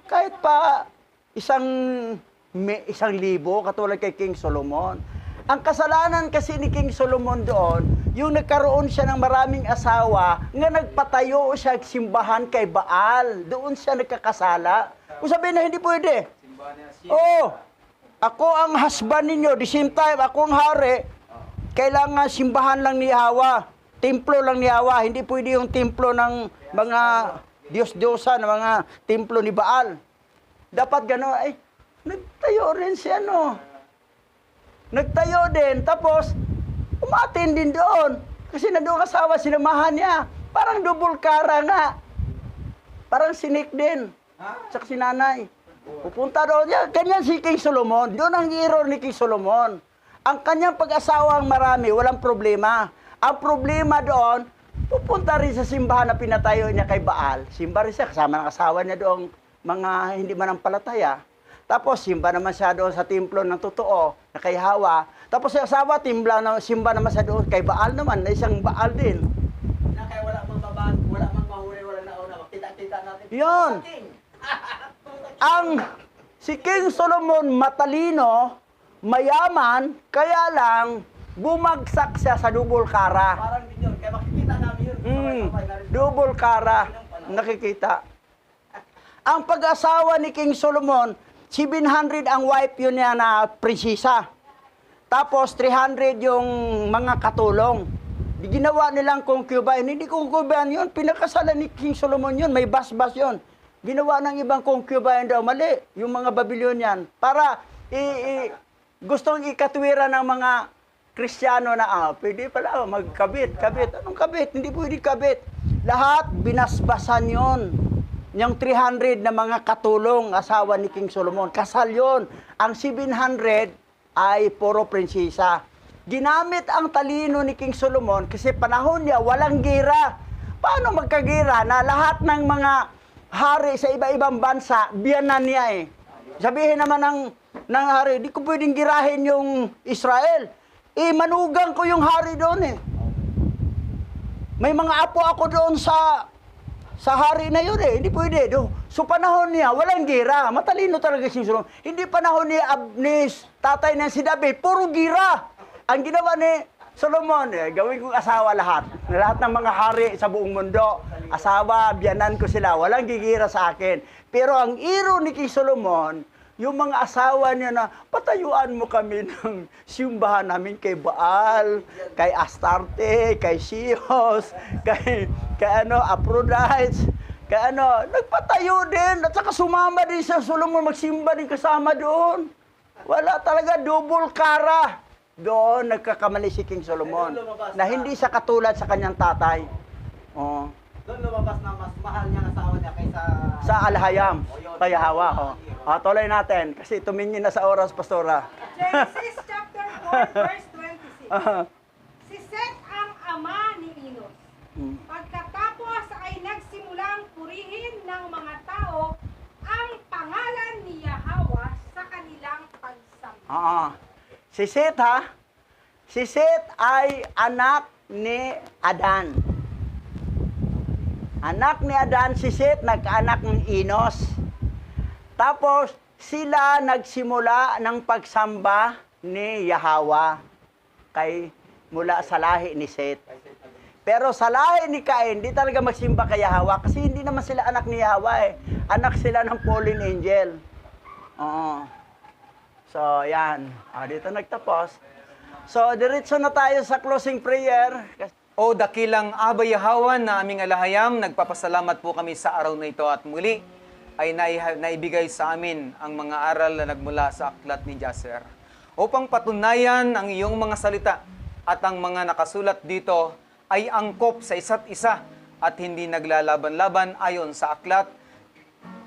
Kahit pa isang libo, katulad kay King Solomon. Ang kasalanan kasi ni King Solomon doon, yung nagkaroon siya ng maraming asawa, nga nagpatayo siya simbahan kay Baal. Doon siya nagkakasala. Kung sabihin na hindi pwede. Ako ang husband ninyo, the same time, ako ang hari, kailangan simbahan lang ni Hawa, templo lang ni Hawa, hindi pwede yung templo ng mga Diyos-Diyosa, ng mga templo ni Baal. Dapat gano'n, nagtayo rin siya, Nagtayo din, tapos, umatin din doon. Kasi nandoon asawa, sinamahan niya. Parang double kara nga. Parang sinik din. Tsaka si nanay. Pupunta doon. Ganyan si King Solomon. Doon ang error ni King Solomon. Ang kanyang pag-asawang marami, walang problema. Ang problema doon, pupunta rin sa simbahan na pinatayo niya kay Baal. Simba rin siya, kasama ng asawa niya doong mga hindi manampalataya. Tapos, simba naman siya doon sa templo ng totoo, na kay Hawa. Tapos, si asawa, simba naman siya doon kay Baal naman, na isang Baal din. Na kaya wala mang babaan, wala mang mahuli, wala na una. Kita-kita natin. Yun. Si King Solomon matalino, mayaman, kaya lang bumagsak siya sa double kara. Parang din yun, kaya makikita namin yun. Double kara. Nakikita. Ang pag-asawa ni King Solomon, 700 ang wife yun niya na prinsesa. Tapos 300 yung mga katulong. Di ginawa nilang concubine. Hindi concubine yun. Pinakasalan ni King Solomon yun. May bas-bas yun. Ginawa ng ibang concubine daw. Mali. Yung mga Babylonian. Para gustong ikatwira ng mga Kristiyano na, pwede pala magkabit. Anong kabit? Hindi pwede kabit. Lahat binasbasan yon. Yung 300 na mga katulong, asawa ni King Solomon. Kasal yon. Ang 700 ay puro prinsesa. Ginamit ang talino ni King Solomon kasi panahon niya walang gira. Paano magkagira na lahat ng mga hari sa iba-ibang bansa, biyanan niya eh. Sabihin naman ng hari, di ko pwedeng girahin yung Israel. Manugang ko yung hari doon eh. May mga apo ako doon sa hari na yun eh. Hindi pwede. So panahon niya, walang gira. Matalino talaga si Solomon. Hindi panahon ni tatay na si David, puro gira. Ang ginawa ni Solomon, gawin kong asawa lahat. Lahat ng mga hari sa buong mundo, asawa, biyanan ko sila. Walang gigira sa akin. Pero ang iro ni King Solomon, yung mga asawa niya na, patayuan mo kami ng simbahan namin kay Baal, kay Astarte, kay Sios, kay Aphrodite, nagpatayo din. At saka sumama din sa Solomon, magsimba din kasama doon. Wala talaga, double kara. Doon nagkakamali si King Solomon na hindi siya katulad sa kanyang tatay. Oh. Doon lumabas na mas mahal niya ang asawa niya kaysa Sa Alhayam, kay Hawa. Tuloy natin kasi tumingin na sa oras, Pastora. Genesis chapter 4, verse 26. Si Seth ang ama ni Enos. Pagkatapos ay nagsimulang purihin ng mga tao ang pangalan ni Yahweh sa kanilang pagsamba. Si Seth Si Seth ay anak ni Adan. Anak ni Adan si Seth, nagkaanak ng Enos. Tapos sila nagsimula ng pagsamba ni Yahweh mula sa lahi ni Seth. Pero sa lahi ni Cain, di talaga magsimba kay Yahweh kasi hindi naman sila anak ni Yahweh eh. Anak sila ng fallen angel. So, yan. Dito nagtapos. So, diretso na tayo sa closing prayer. O dakilang Aba Yahweh na aming alahayam, nagpapasalamat po kami sa araw na ito at muli ay naibigay sa amin ang mga aral na nagmula sa aklat ni Jasher. Upang patunayan ang iyong mga salita at ang mga nakasulat dito ay angkop sa isa't isa at hindi naglalaban-laban ayon sa aklat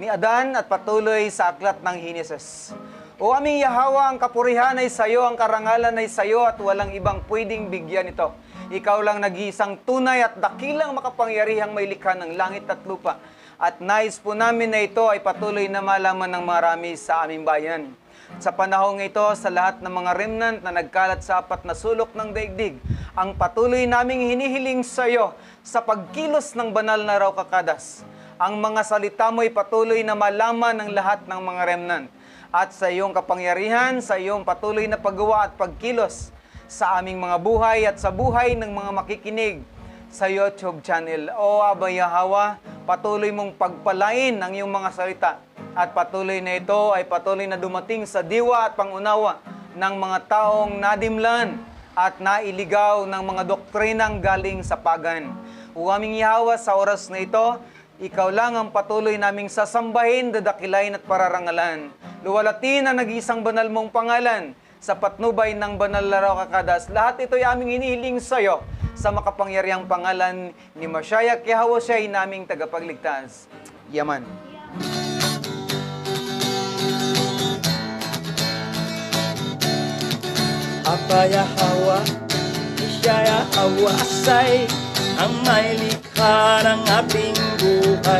ni Adan at patuloy sa aklat ng Hineses. O aming Yahweh, ang kapurihan ay sa iyo, ang karangalan ay sa iyo at walang ibang pwedeng bigyan ito. Ikaw lang nag-iisang tunay at dakilang makapangyarihang may likha ng langit at lupa. At nais po namin na ito ay patuloy na malaman ng marami sa aming bayan. Sa panahong ito, sa lahat ng mga remnant na nagkalat sa apat na sulok ng daigdig, ang patuloy naming hinihiling sa iyo sa pagkilos ng banal na raw kakadas. Ang mga salita mo ay patuloy na malaman ng lahat ng mga remnant. At sa iyong kapangyarihan, sa iyong patuloy na paggawa at pagkilos sa aming mga buhay at sa buhay ng mga makikinig sa YouTube channel. O Aba Yahweh, patuloy mong pagpalain ang iyong mga salita at patuloy na ito ay patuloy na dumating sa diwa at pangunawa ng mga taong nadimlan at nailigaw ng mga doktrinang galing sa pagan. O aming Yahweh, sa oras na ito, ikaw lang ang patuloy naming sasambahin, dadakilain at pararangalan. Luwalatin ang nag-iisang banal mong pangalan sa patnubay ng banal na raw kakadas. Lahat ito'y aming inihiling sa iyo sa makapangyarihang pangalan ni Mashiach Yahweh, siya'y naming tagapagligtas. Yaman. Apa Yahweh, siya Yahweh asay ang may likha ng ating buhay.